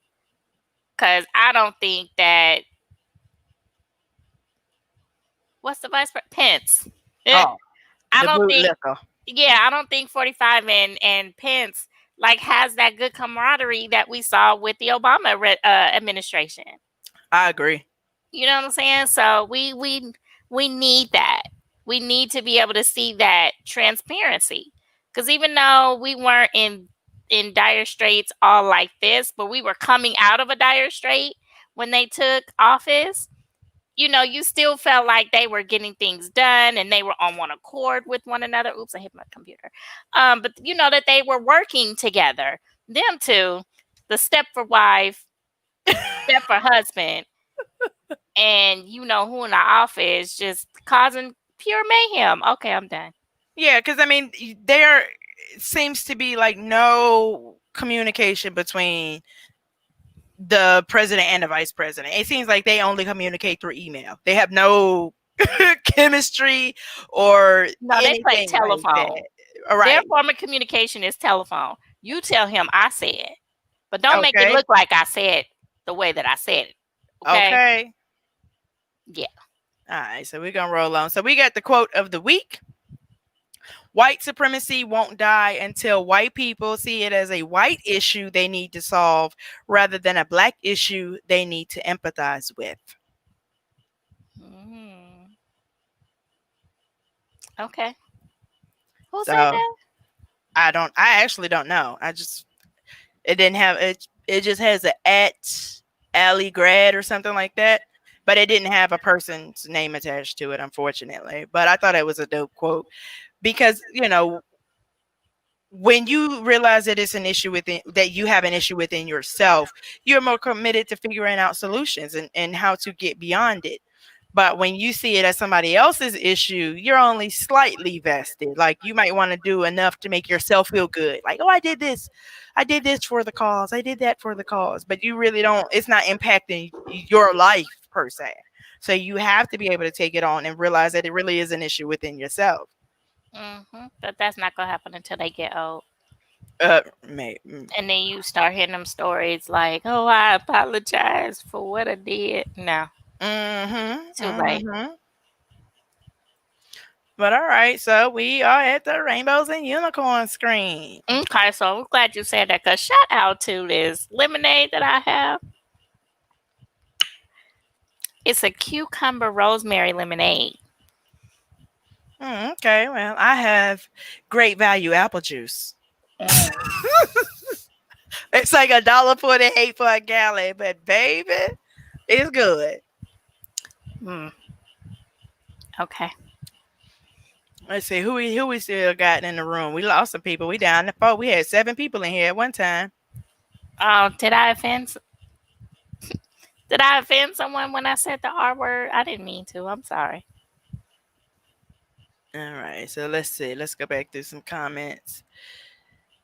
Because I don't think that, what's the vice president? Pence. Eh, Oh, I the don't think, bootlicker. yeah, I don't think 45 and Pence like has that good camaraderie that we saw with the Obama administration. I agree. You know what I'm saying? So we need that. We need to be able to see that transparency. Because even though we weren't in dire straits all like this, but we were coming out of a dire strait when they took office, you know, you still felt like they were getting things done and they were on one accord with one another. Oops, I hit my computer. But you know that they were working together. Them two, the step for wife, step for husband, and you know who in the office just causing pure mayhem. Okay, I'm done. Yeah, because I mean, there seems to be like no communication between the president and the vice president. It seems like they only communicate through email. They have no chemistry or No, they play anything like telephone. that. All Their right. form of communication is telephone. You tell him I said, but don't make it Okay. look like I said the way that I said it. Okay? Okay. Yeah. All right. So we're going to roll on. So we got the quote of the week. White supremacy won't die until white people see it as a white issue they need to solve rather than a black issue they need to empathize with. Mm. Okay. Who said So that? I actually don't know. It didn't have it just has a at Alley Grad or something like that. But it didn't have a person's name attached to it, unfortunately. But I thought it was a dope quote because, when you realize that it's an issue within that you have an issue within yourself, you're more committed to figuring out solutions and how to get beyond it. But when you see it as somebody else's issue, you're only slightly vested. Like you might want to do enough to make yourself feel good. Like, oh, I did this. I did this for the cause. I did that for the cause. But you really don't, it's not impacting your life per se. So you have to be able to take it on and realize that it really is an issue within yourself. But that's not gonna happen until they get old. May, And then you start hearing them stories like, "Oh, I apologize for what I did." No, too late. But all right, so we are at the rainbows and unicorn screen. Okay, so I'm glad you said that. Cause shout out to this lemonade that I have. It's a cucumber rosemary lemonade. Okay, well, I have great value apple juice. Mm. It's like $1.48 for a gallon, but baby, it's good. Mm. Okay. Let's see who we still got in the room. We lost some people. We down to 4. We had 7 people in here at one time. Oh, did I offend? Did I offend someone when I said the R word? I didn't mean to. I'm sorry. All right, so let's see. Let's go back through some comments.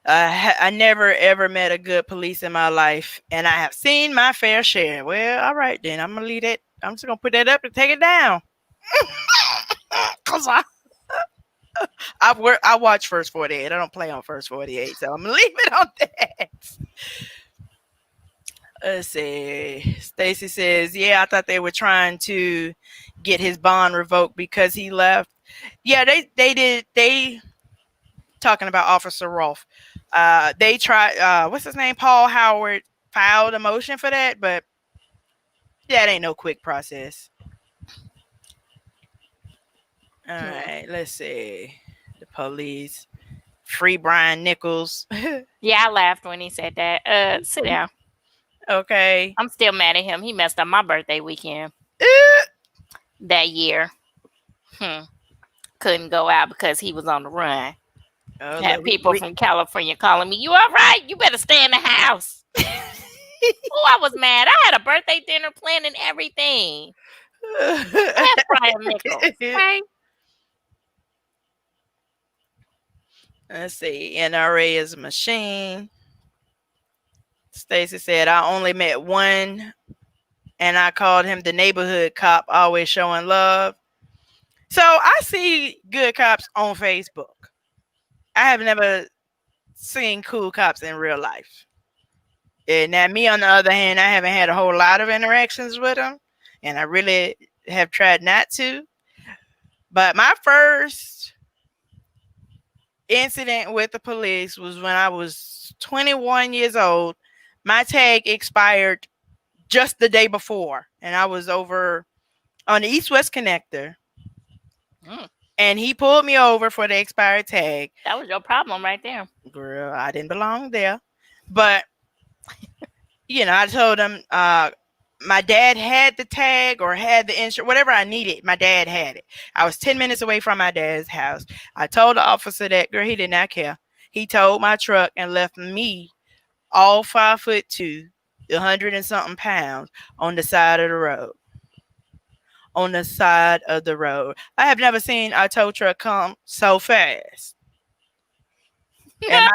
I never ever met a good police in my life, and I have seen my fair share. Well, all right then. I'm gonna leave it. I'm just gonna put that up and take it down. Cause I watch First 48. I don't play on First 48, so I'm gonna leave it on that. Let's see. Stacy says, "Yeah, I thought they were trying to get his bond revoked because he left." Yeah, they did. They talking about Officer Rolfe. They tried. What's his name? Paul Howard filed a motion for that, but that ain't no quick process. All right, let's see. The police free Brian Nichols. Yeah, I laughed when he said that. Sit down. Okay. I'm still mad at him. He messed up my birthday weekend that year. Couldn't go out because he was on the run. Had people from California calling me, "You all right? You better stay in the house." Oh, I was mad. I had a birthday dinner planned and everything. That's Brian Nichols. Okay? Let's see. NRA is a machine. Stacy said, "I only met one, and I called him the neighborhood cop, always showing love." So I see good cops on Facebook. I have never seen cool cops in real life. And now me, on the other hand, I haven't had a whole lot of interactions with them, and I really have tried not to. But my first incident with the police was when I was 21 years old. My tag expired just the day before, and I was over on the East West Connector, Mm, and he pulled me over for the expired tag. that was your problem right there. Girl, I didn't belong there, but I told him my dad had the tag or had the insurance, whatever I needed. My dad had it. I was 10 minutes away from my dad's house. I told the officer that, girl, he did not care. He towed my truck and left me, all 5'2", 100 and something pounds, on the side of the road. On the side of the road. I have never seen a tow truck come so fast. And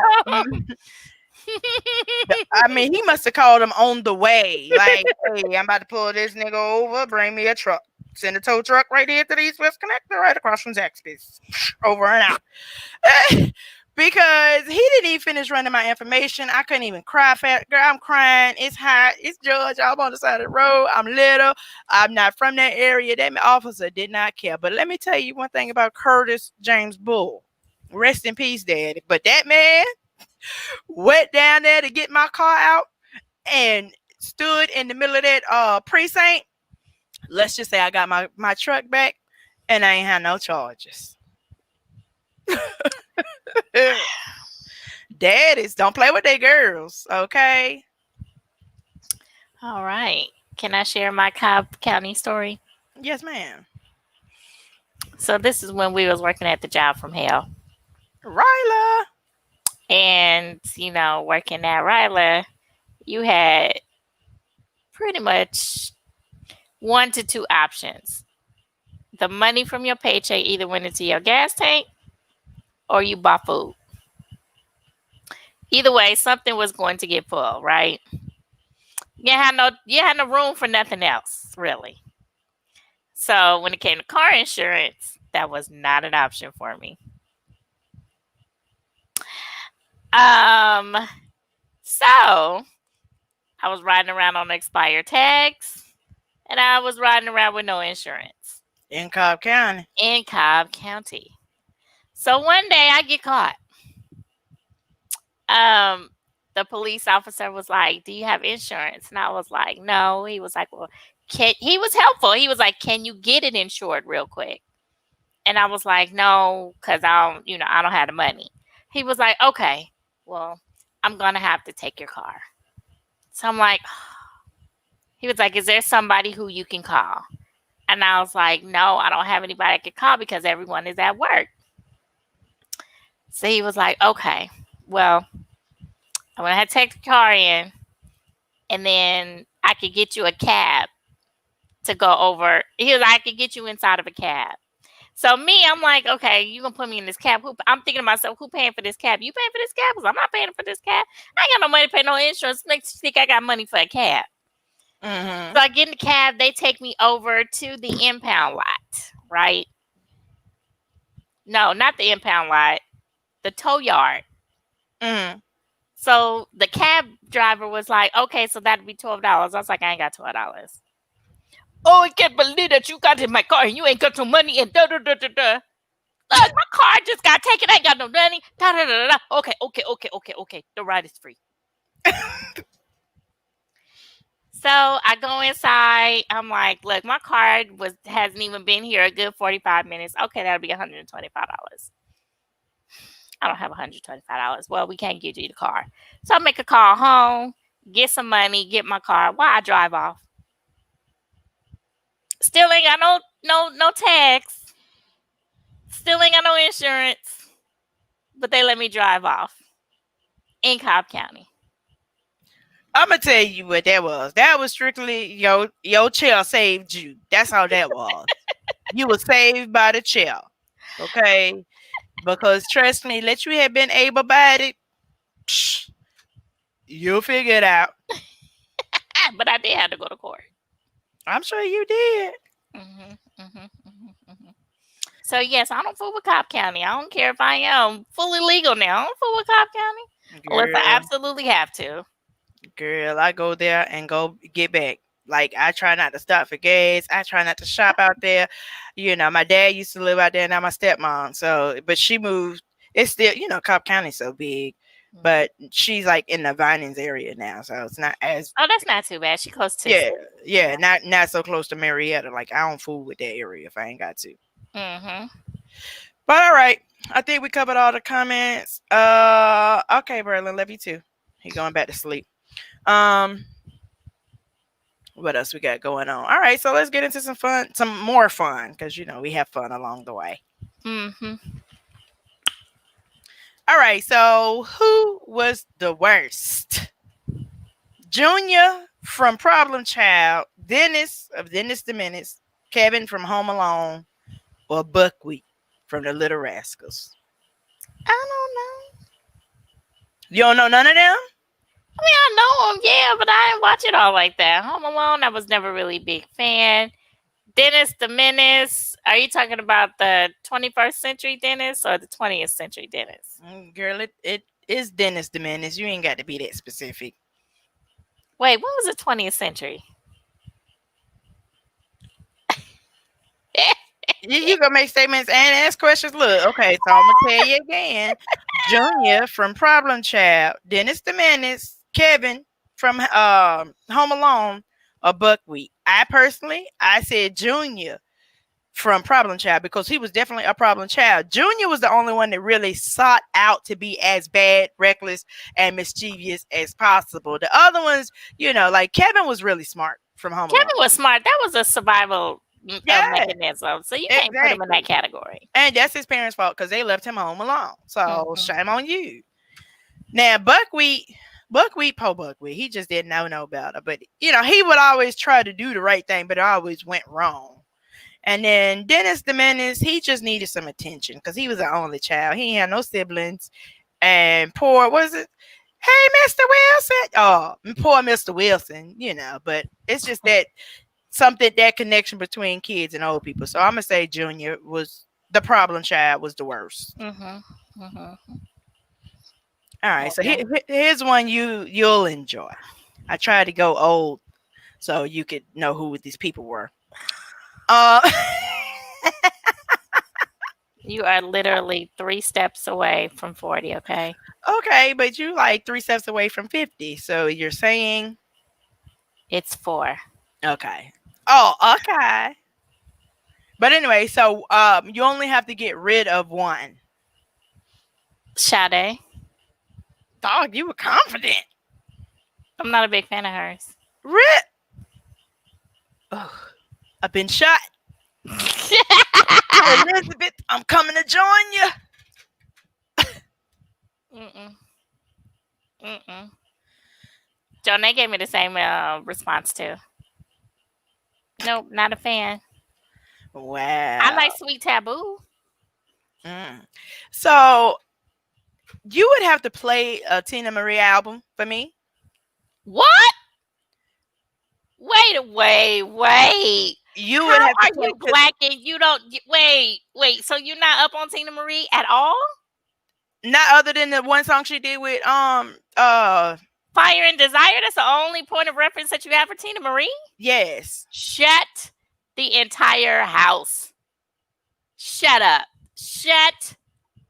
I mean, he must have called him on the way. Like, hey, I'm about to pull this nigga over. Bring me a truck. Send a tow truck right here to the East West Connector, right across from Zaxby's. Over and out. Because he didn't even finish running my information. I couldn't even cry fast. Girl, I'm crying. It's hot. It's Georgia. I'm on the side of the road. I'm little. I'm not from that area. That officer did not care. But let me tell you one thing about Curtis James Bull. Rest in peace, Daddy. But that man went down there to get my car out and stood in the middle of that precinct. Let's just say I got my truck back and I ain't had no charges. Daddies, don't play with their girls, okay? All right. Can I share my Cobb County story? Yes, ma'am. So this is when we was working at the job from hell. Ryla. And, working at Ryla, you had pretty much 1 to 2 options. The money from your paycheck either went into your gas tank or you bought food. Either way, something was going to get full, right? You had no room for nothing else, really. So when it came to car insurance, that was not an option for me. So I was riding around on expired tags, and I was riding around with no insurance In Cobb County. in Cobb County. So one day I get caught. The police officer was like, "Do you have insurance?" And I was like, "No." He was like, "Well, he was helpful. He was like, "Can you get it insured real quick?" And I was like, "No, because I don't have the money." He was like, "Okay, well, I'm gonna have to take your car." So I'm like, he was like, "Is there somebody who you can call?" And I was like, "No, I don't have anybody I can call because everyone is at work." So he was like, "Okay, well, I'm gonna have to take the car in, and then I could get you a cab to go over." He was like, "I could get you inside of a cab." So me, I'm like, "Okay, you gonna put me in this cab?" I'm thinking to myself, "Who paying for this cab? You paying for this cab? Because I'm not paying for this cab. I ain't got no money to pay no insurance. Makes you think I got money for a cab." Mm-hmm. So I get in the cab. They take me over to the impound lot, right? No, not the impound lot. The tow yard. Mm-hmm. So the cab driver was like, "Okay, so that'd be $12." I was like, "I ain't got $12." "Oh, I can't believe that you got in my car and you ain't got no money and da da da da da. Look, my car just got taken. I ain't got no money. Da da da da. Okay. The ride is free." So I go inside. I'm like, "Look, my car hasn't even been here a good 45 minutes. Okay, that'll be $125. I don't have $125. Well, we can't get you the car." So I make a call home, get some money, get my car. Why I drive off? Still ain't got no tax. Still ain't got no insurance. But they let me drive off in Cobb County. I'm gonna tell you what that was. That was strictly your chair saved you. That's how that was. You were saved by the chair, okay? Because trust me, let you have been able-bodied, you'll figure it out. But I did have to go to court. I'm sure you did. So yes, I don't fool with Cobb County. I don't care if I am fully legal now. I don't fool with Cobb County unless I absolutely have to. Girl, I go there and go get back. Like I try not to stop for gas. I try not to shop out there. My dad used to live out there, now my stepmom. So, but she moved. It's still, Cobb County's so big, Mhm. but she's like in the Vinings area now, so it's not as Oh, that's not too bad. She close to. yeah, yeah, Yeah. not so close to Marietta. Like I don't fool with that area if I ain't got to. Mhm. But all right, I think we covered all the comments. Okay, Berlin, love you too. He going back to sleep. Um, what else we got going on? All right, so let's get into some more fun, because we have fun along the way. Mhm. All right, so who was the worst? Junior from Problem Child, Dennis of Dennis the Menace, Kevin from Home Alone, or Buckwheat from the Little Rascals? I don't know. You don't know none of them? I mean, I know him, yeah, but I didn't watch it all like that. Home Alone, I was never really a big fan. Dennis the Menace. Are you talking about the 21st century Dennis or the 20th century Dennis? Girl, it is Dennis the Menace. You ain't got to be that specific. Wait, what was the 20th century? You gonna make statements and ask questions. Look, okay, so I'm gonna tell you again. Junior from Problem Child, Dennis the Menace, Kevin from Home Alone, or Buckwheat. I said Junior from Problem Child because he was definitely a problem child. Junior was the only one that really sought out to be as bad, reckless, and mischievous as possible. The other ones, like Kevin was really smart from Home Alone. Kevin was smart. That was a survival Yeah, mechanism. So you can't put him in that exactly. category. And that's his parents' fault because they left him home alone. So Mhm. shame on you. Now Buckwheat, poor Buckwheat, he just didn't know no better. But he would always try to do the right thing, but it always went wrong. And then Dennis the Menace, he just needed some attention because he was the only child. He had no siblings. And poor, was it? Hey, Mr. Wilson. Oh, poor Mr. Wilson, but it's just that connection between kids and old people. So I'm gonna say Junior was the problem child, was the worst. Mhm. Mhm. All right, so Okay. here's one you'll enjoy. I tried to go old so you could know who these people were. Uh, You are literally 3 steps away from 40. Okay. okay, but you like 3 steps away from 50. So you're saying It's 4. okay. Oh, okay. But anyway, so you only have to get rid of one. Sade. Dog, you were confident. I'm not a big fan of hers. Rid. Ugh, I've been shot. Elizabeth, I'm coming to join you. Mm-mm. Mm-mm. Jonay gave me the same response too. Nope, not a fan. I like Wow. Sweet Taboo. Mm. So you would have to play a Tina Marie album for me. What? Wait. You would How have to are play. you black and you don't wait? So you're not up on Tina Marie at all? Not other than the one song she did with Fire and Desire. That's the only point of reference that you have for Tina Marie. yes. Shut the entire house. Shut up. Shut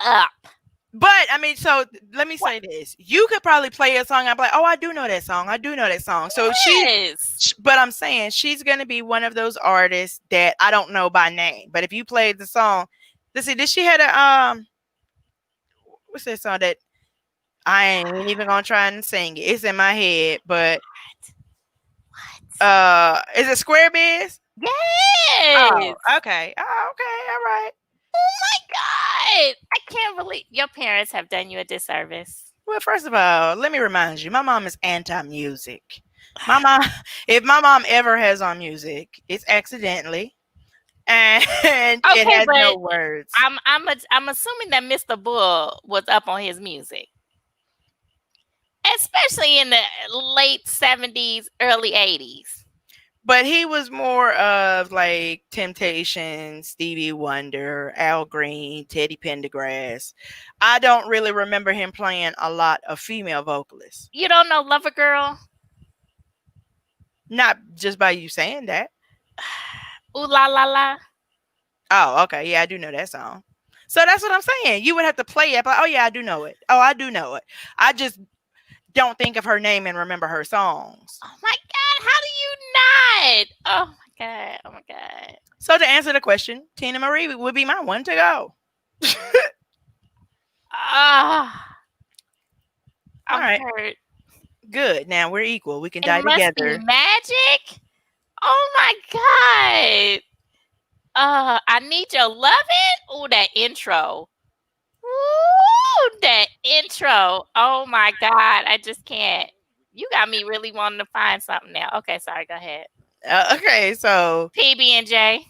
up. But I mean, so let me What? say this: you could probably play a song. I'm like, oh, I do know that song. I do know that song. So Yes. but I'm saying she's gonna be one of those artists that I don't know by name. But if you played the song, let's see, did she had a what's that song that I ain't even gonna try and sing it? It's in my head, but What? is it Square Biz? Oh, Yes. okay. Oh, okay, all right. Oh my God. I can't believe your parents have done you a disservice. Well, first of all, let me remind you, my mom is anti-music. My mom, if my mom ever has on music, it's accidentally, and it Okay, has no but words. I'm assuming that Mr. Bull was up on his music, especially in the late 70s, early 80s. But he was more of like Temptation, Stevie Wonder, Al Green, Teddy Pendergrass. I don't really remember him playing a lot of female vocalists. You don't know Lover Girl? Not just by you saying that. Ooh la la la. Oh, okay. Yeah, I do know that song. So that's what I'm saying. You would have to play it, but oh yeah, I do know it. Oh, I do know it. I just don't think of her name and remember her songs. Oh my god, how do you not? Oh my god. Oh my god. So to answer the question, Tina Marie would be my one to go. Ah, All I'm right, hurt. good. Now we're equal. We can It die must be together. magic. Oh my god. I need your loving. Oh, that intro. Ooh, that intro. Oh my god, I just can't. You got me really wanting to find something now. Okay, sorry. Go ahead. Okay, so PB and J.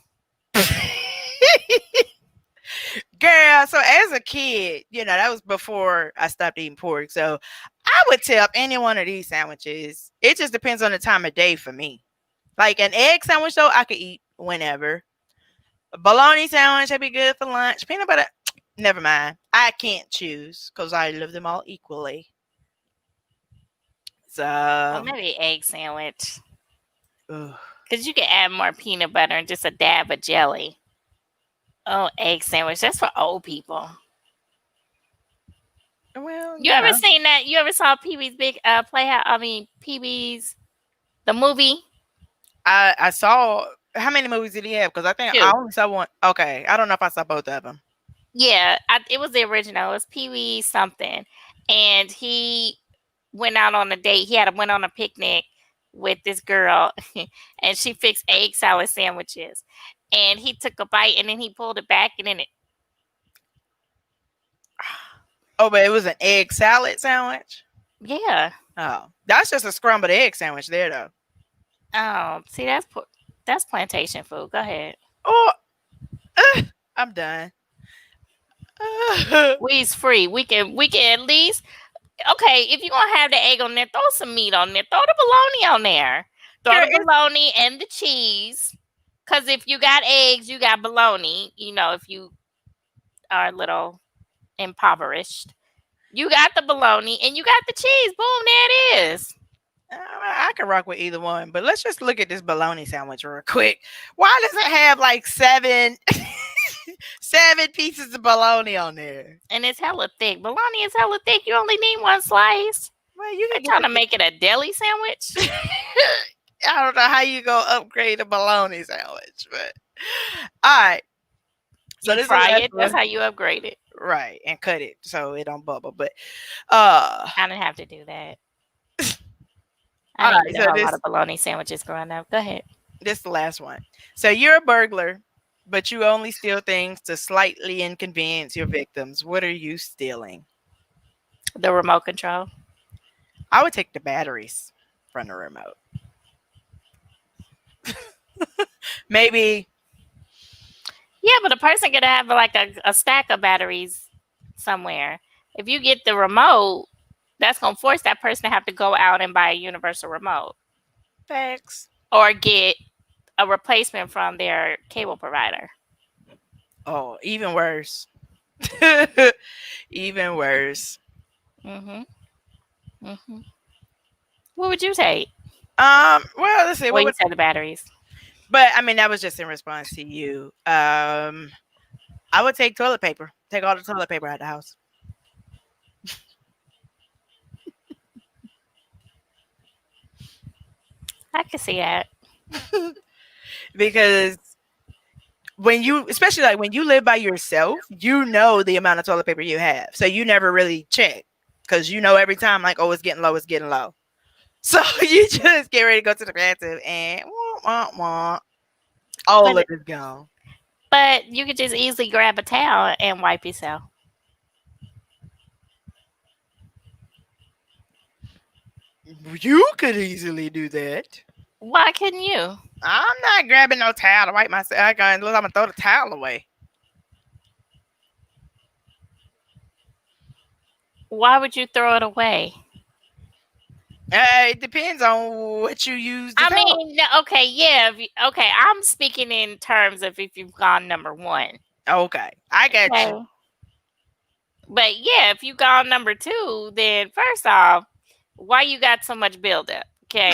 girl, so as a kid, that was before I stopped eating pork. So I would tell any one of these sandwiches. It just depends on the time of day for me. Like an egg sandwich, though, I could eat whenever. A bologna sandwich, that'd be good for lunch. Peanut butter, never mind. I can't choose because I love them all equally. Oh, So, maybe egg sandwich. ugh. Because you can add more peanut butter and just a dab of jelly. Oh, egg sandwich. That's for old people. Well, You ever seen that? You ever saw Pee Wee's Big Playhouse? I mean, Pee Wee's, the movie? I saw. How many movies did he have? Because I think I Two. only saw one. Okay, I don't know if I saw both of them. Yeah, it was the original. It was Pee Wee something. And he went out on a date. Went on a picnic with this girl, and she fixed egg salad sandwiches. And he took a bite, and then he pulled it back, and then it. Oh, but it was an egg salad sandwich. Yeah. Oh, that's just a scrambled egg sandwich there, though. Oh, see, that's plantation food. Go ahead. Oh, I'm done. We's free. We can at least. Okay, if you're gonna have the egg on there, throw some meat on there. Throw the bologna on there. Throw Girl, the bologna and the cheese. Cause if you got eggs, you got bologna. If you are a little impoverished, you got the bologna and you got the cheese. Boom, there it is. I can rock with either one, but let's just look at this bologna sandwich real quick. Why does it have like seven pieces of bologna on there? And it's hella thick. Bologna is hella thick. You only need one slice. Well, you They're can trying to make it a deli sandwich. I don't know how you go upgrade a bologna sandwich, but all right. So You this fry is it. That's how you upgrade it. right, and cut it so it don't bubble. But I didn't have to do that. I All didn't right, eat a so whole this- lot of bologna sandwiches growing up. Go ahead. this is the last one. So you're a burglar, but you only steal things to slightly inconvenience your victims. What are you stealing? The remote control. I would take the batteries from the remote. Maybe. Yeah, but a person could have like a stack of batteries somewhere. If you get the remote, that's going to force that person to have to go out and buy a universal remote Facts. or get a replacement from their cable provider. Oh, even worse. Even worse. Mm-hmm. Mm-hmm. What would you take? Well, let's see. Well, you said the batteries. But I mean, that was just in response to you. I would take toilet paper. Take all the toilet paper out of the house. I can see that. Because especially like when you live by yourself, you know the amount of toilet paper you have. So you never really check because you know every time, like, oh, it's getting low, it's getting low. So you just get ready to go to the bathroom and all of it's gone. But you could just easily grab a towel and wipe yourself. You could easily do that. Why couldn't you? I'm not grabbing no towel to wipe myself. I'm gonna throw the towel away. Why would you throw it away? It depends on what you use. I mean, okay, yeah. Okay, I'm speaking in terms of if you've gone number one. Okay, I got you. But yeah, if you gone number two, then first off, why you got so much buildup? Okay.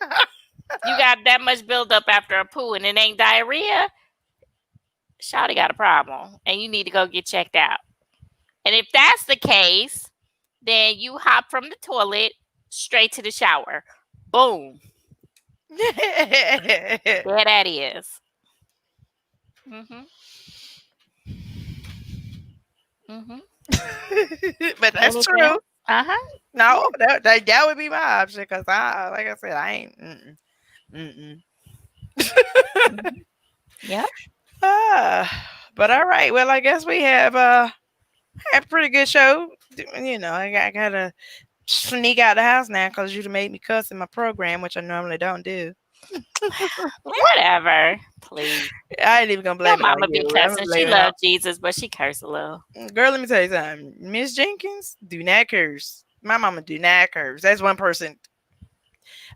You got that much buildup after a poo and it ain't diarrhea, shawty got a problem and you need to go get checked out. And if that's the case, then you hop from the toilet straight to the shower. Boom. There that is. Mm-hmm. Mm-hmm. But that's Anything true. else? Uh-huh. No, that would be my option because like I said, I ain't. Mm-mm. Mm-hmm. Yep. But all right. Well, I guess we have had a pretty good show. I gotta sneak out the house now because you made me cuss in my program, which I normally don't do. Whatever. Please. I ain't even gonna Your blame it on mama be you. I'm gonna cussing. She blame it on loved Jesus, but she cursed a little. girl. Let me tell you something. Miss Jenkins, do not curse. My mama do not curse. That's one person.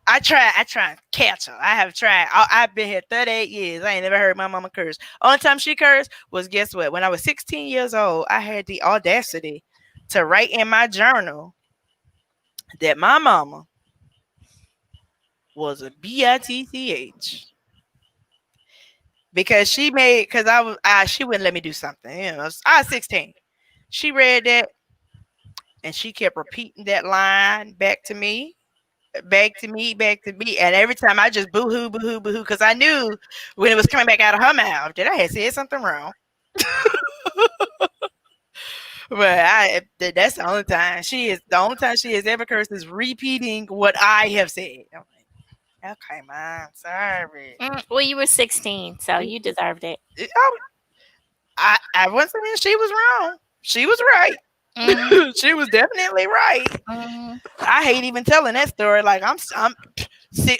I try and catch her. I have tried. I've been here 38 years. I ain't never heard my mama curse. Only time she cursed was, guess what? When I was 16 years old, I had the audacity to write in my journal that my mama was a bitch because she wouldn't let me do something. I was 16. She read that and she kept repeating that line back to me, back to me, back to me. And every time I just boo hoo, boo hoo, boo hoo, because I knew when it was coming back out of her mouth that I had said something wrong. But that's the only time she has ever cursed is repeating what I have said. I'm like, okay, mom, sorry. Well, you were 16, so you deserved it. I wasn't saying she was wrong. She was right. Mm-hmm. She was definitely right. Mm-hmm. I hate even telling that story. Like I'm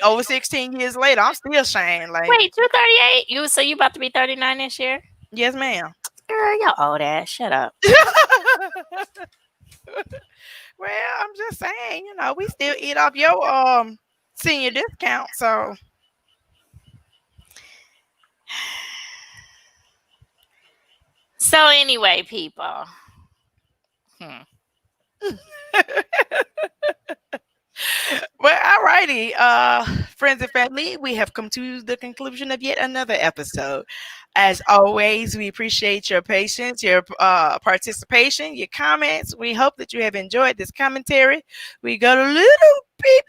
over 16 years later, I'm still ashamed. Like, Wait, you're 38? You about to be 39 this year? yes, ma'am. Girl, you're old ass. Shut up. Well, I'm just saying, we still eat off your senior discount. So So anyway, people. well, alrighty, friends and family, we have come to the conclusion of yet another episode. As always, we appreciate your patience, your participation, your comments. We hope that you have enjoyed this commentary. We got a little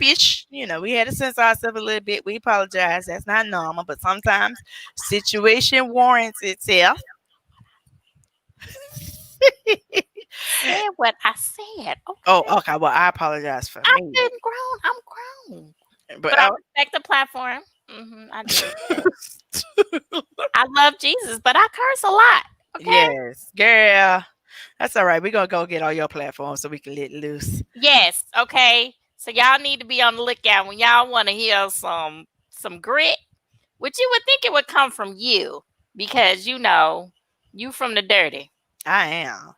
peepish, we had to censor ourselves a little bit. We apologize. That's not normal, but sometimes situation warrants itself. Said what I said. Okay. Oh, okay. Well, I apologize for I've me. been grown. I'm grown. But But I respect the platform. I do. I love Jesus, but I curse a lot. Okay. yes, girl. That's all right. We're gonna go get on your platform so we can let loose. Yes. Okay. So y'all need to be on the lookout when y'all want to hear some grit, which you would think it would come from you because you from the dirty. I am.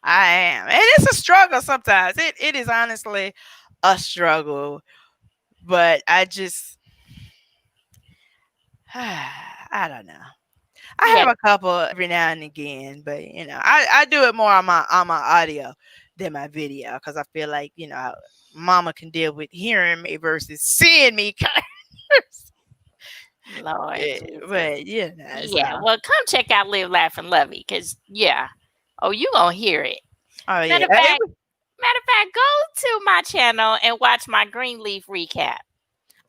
And it's a struggle sometimes. It is honestly a struggle. But I just I don't know. I have a couple every now and again, but I do it more on my audio than my video because I feel like mama can deal with hearing me versus seeing me curse. Lord. But Yeah. Well, come check out Live, Laugh, and Lovey because oh, you gonna hear it. Oh yeah. Matter of fact, go to my channel and watch my Greenleaf recap.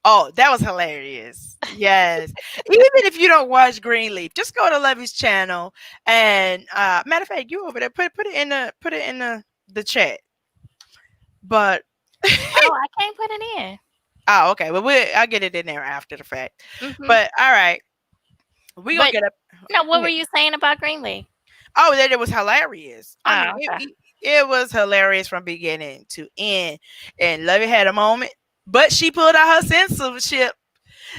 Oh, that was hilarious. Yes. Even if you don't watch Greenleaf, just go to Levy's channel and matter of fact, you over there put it in the chat. But oh, I can't put it in. Oh, okay. Well, I'll get it in there after the fact. Mm-hmm. But all right, we gonna get up. No, what were you saying about Greenleaf? Oh, that it was hilarious. I mean, okay. it was hilarious from beginning to end. And Levy had a moment, but she pulled out her censorship,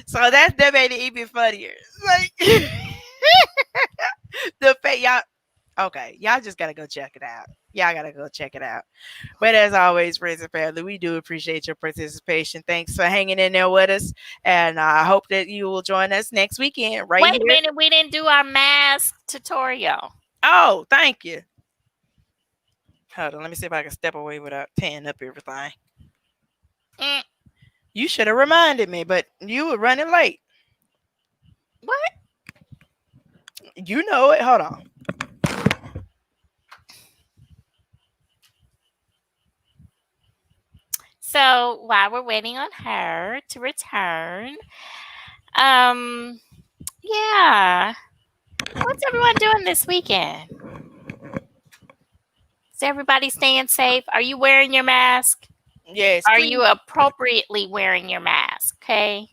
so that made it even funnier. Like the fact y'all. Okay, y'all just gotta go check it out. Y'all gotta go check it out. But as always, friends and family, we do appreciate your participation. Thanks for hanging in there with us, and I hope that you will join us next weekend. Right? Wait a minute, we didn't do our mask tutorial. Oh, thank you. Hold on, let me see if I can step away without tearing up everything. You should have reminded me, but you were running late. What? You know it. Hold on. So while we're waiting on her to return, um, yeah. What's everyone doing this weekend? Is everybody staying safe? Are you wearing your mask? Yes, Are please. you appropriately wearing your mask? Okay.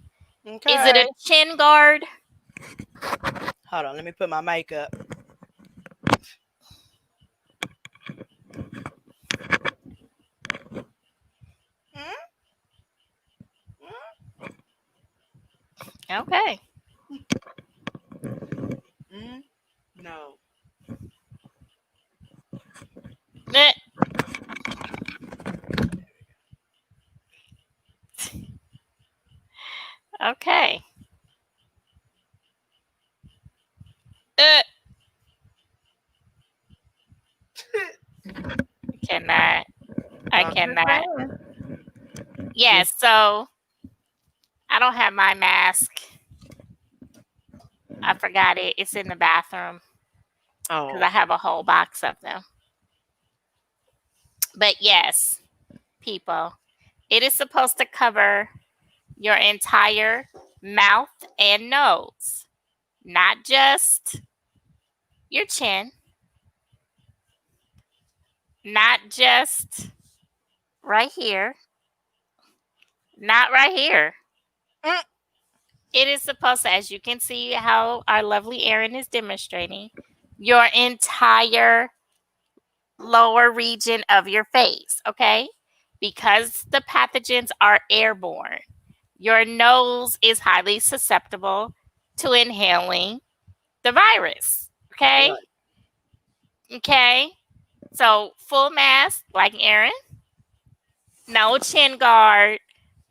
Is it a Okay. chin guard? Hold on. Let me put my mic up. Mm, Okay. mm, no. Eh, Okay. Uh, cannot. I I'm just cannot. saying. Yes. So I don't have my mask. I forgot it. It's in the bathroom because Oh, I have a whole box of them. But yes, people, it is supposed to cover your entire mouth and nose, not just your chin, not just right here, not right here. mm, It is supposed to, as you can see how our lovely Erin is demonstrating, your entire lower region of your face, okay? Because the pathogens are airborne, your nose is highly susceptible to inhaling the virus, okay? right. Okay? So, full mask, like Erin, no chin guard.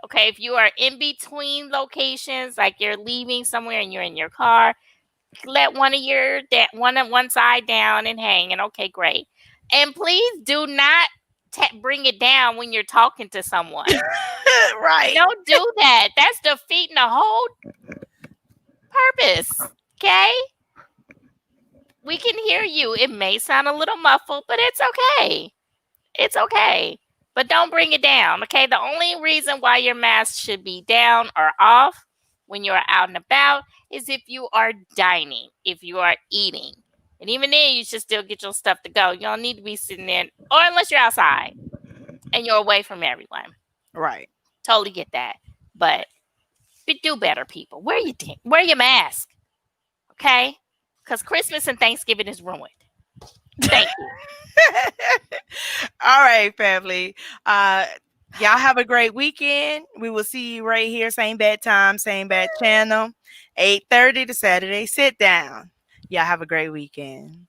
Okay, if you are in between locations, like you're leaving somewhere and you're in your car, let one side down and hang, and okay, great. And please do not bring it down when you're talking to someone. Right. Don't do that. That's defeating the whole purpose. Okay? We can hear you. It may sound a little muffled, but it's okay. It's okay. But don't bring it down. Okay? The only reason why your mask should be down or off when you're out and about is if you are dining, if you are eating. And even then, you should still get your stuff to go. You don't need to be sitting there, or unless you're outside and you're away from everyone. Right. Totally get that. But do better, people. Wear your mask. Okay? Because Christmas and Thanksgiving is ruined. Thank you. All right, family. Uh, y'all have a great weekend. We will see you right here, same bad time, same bad channel, 8:30 to Saturday. Sit down. Y'all have a great weekend.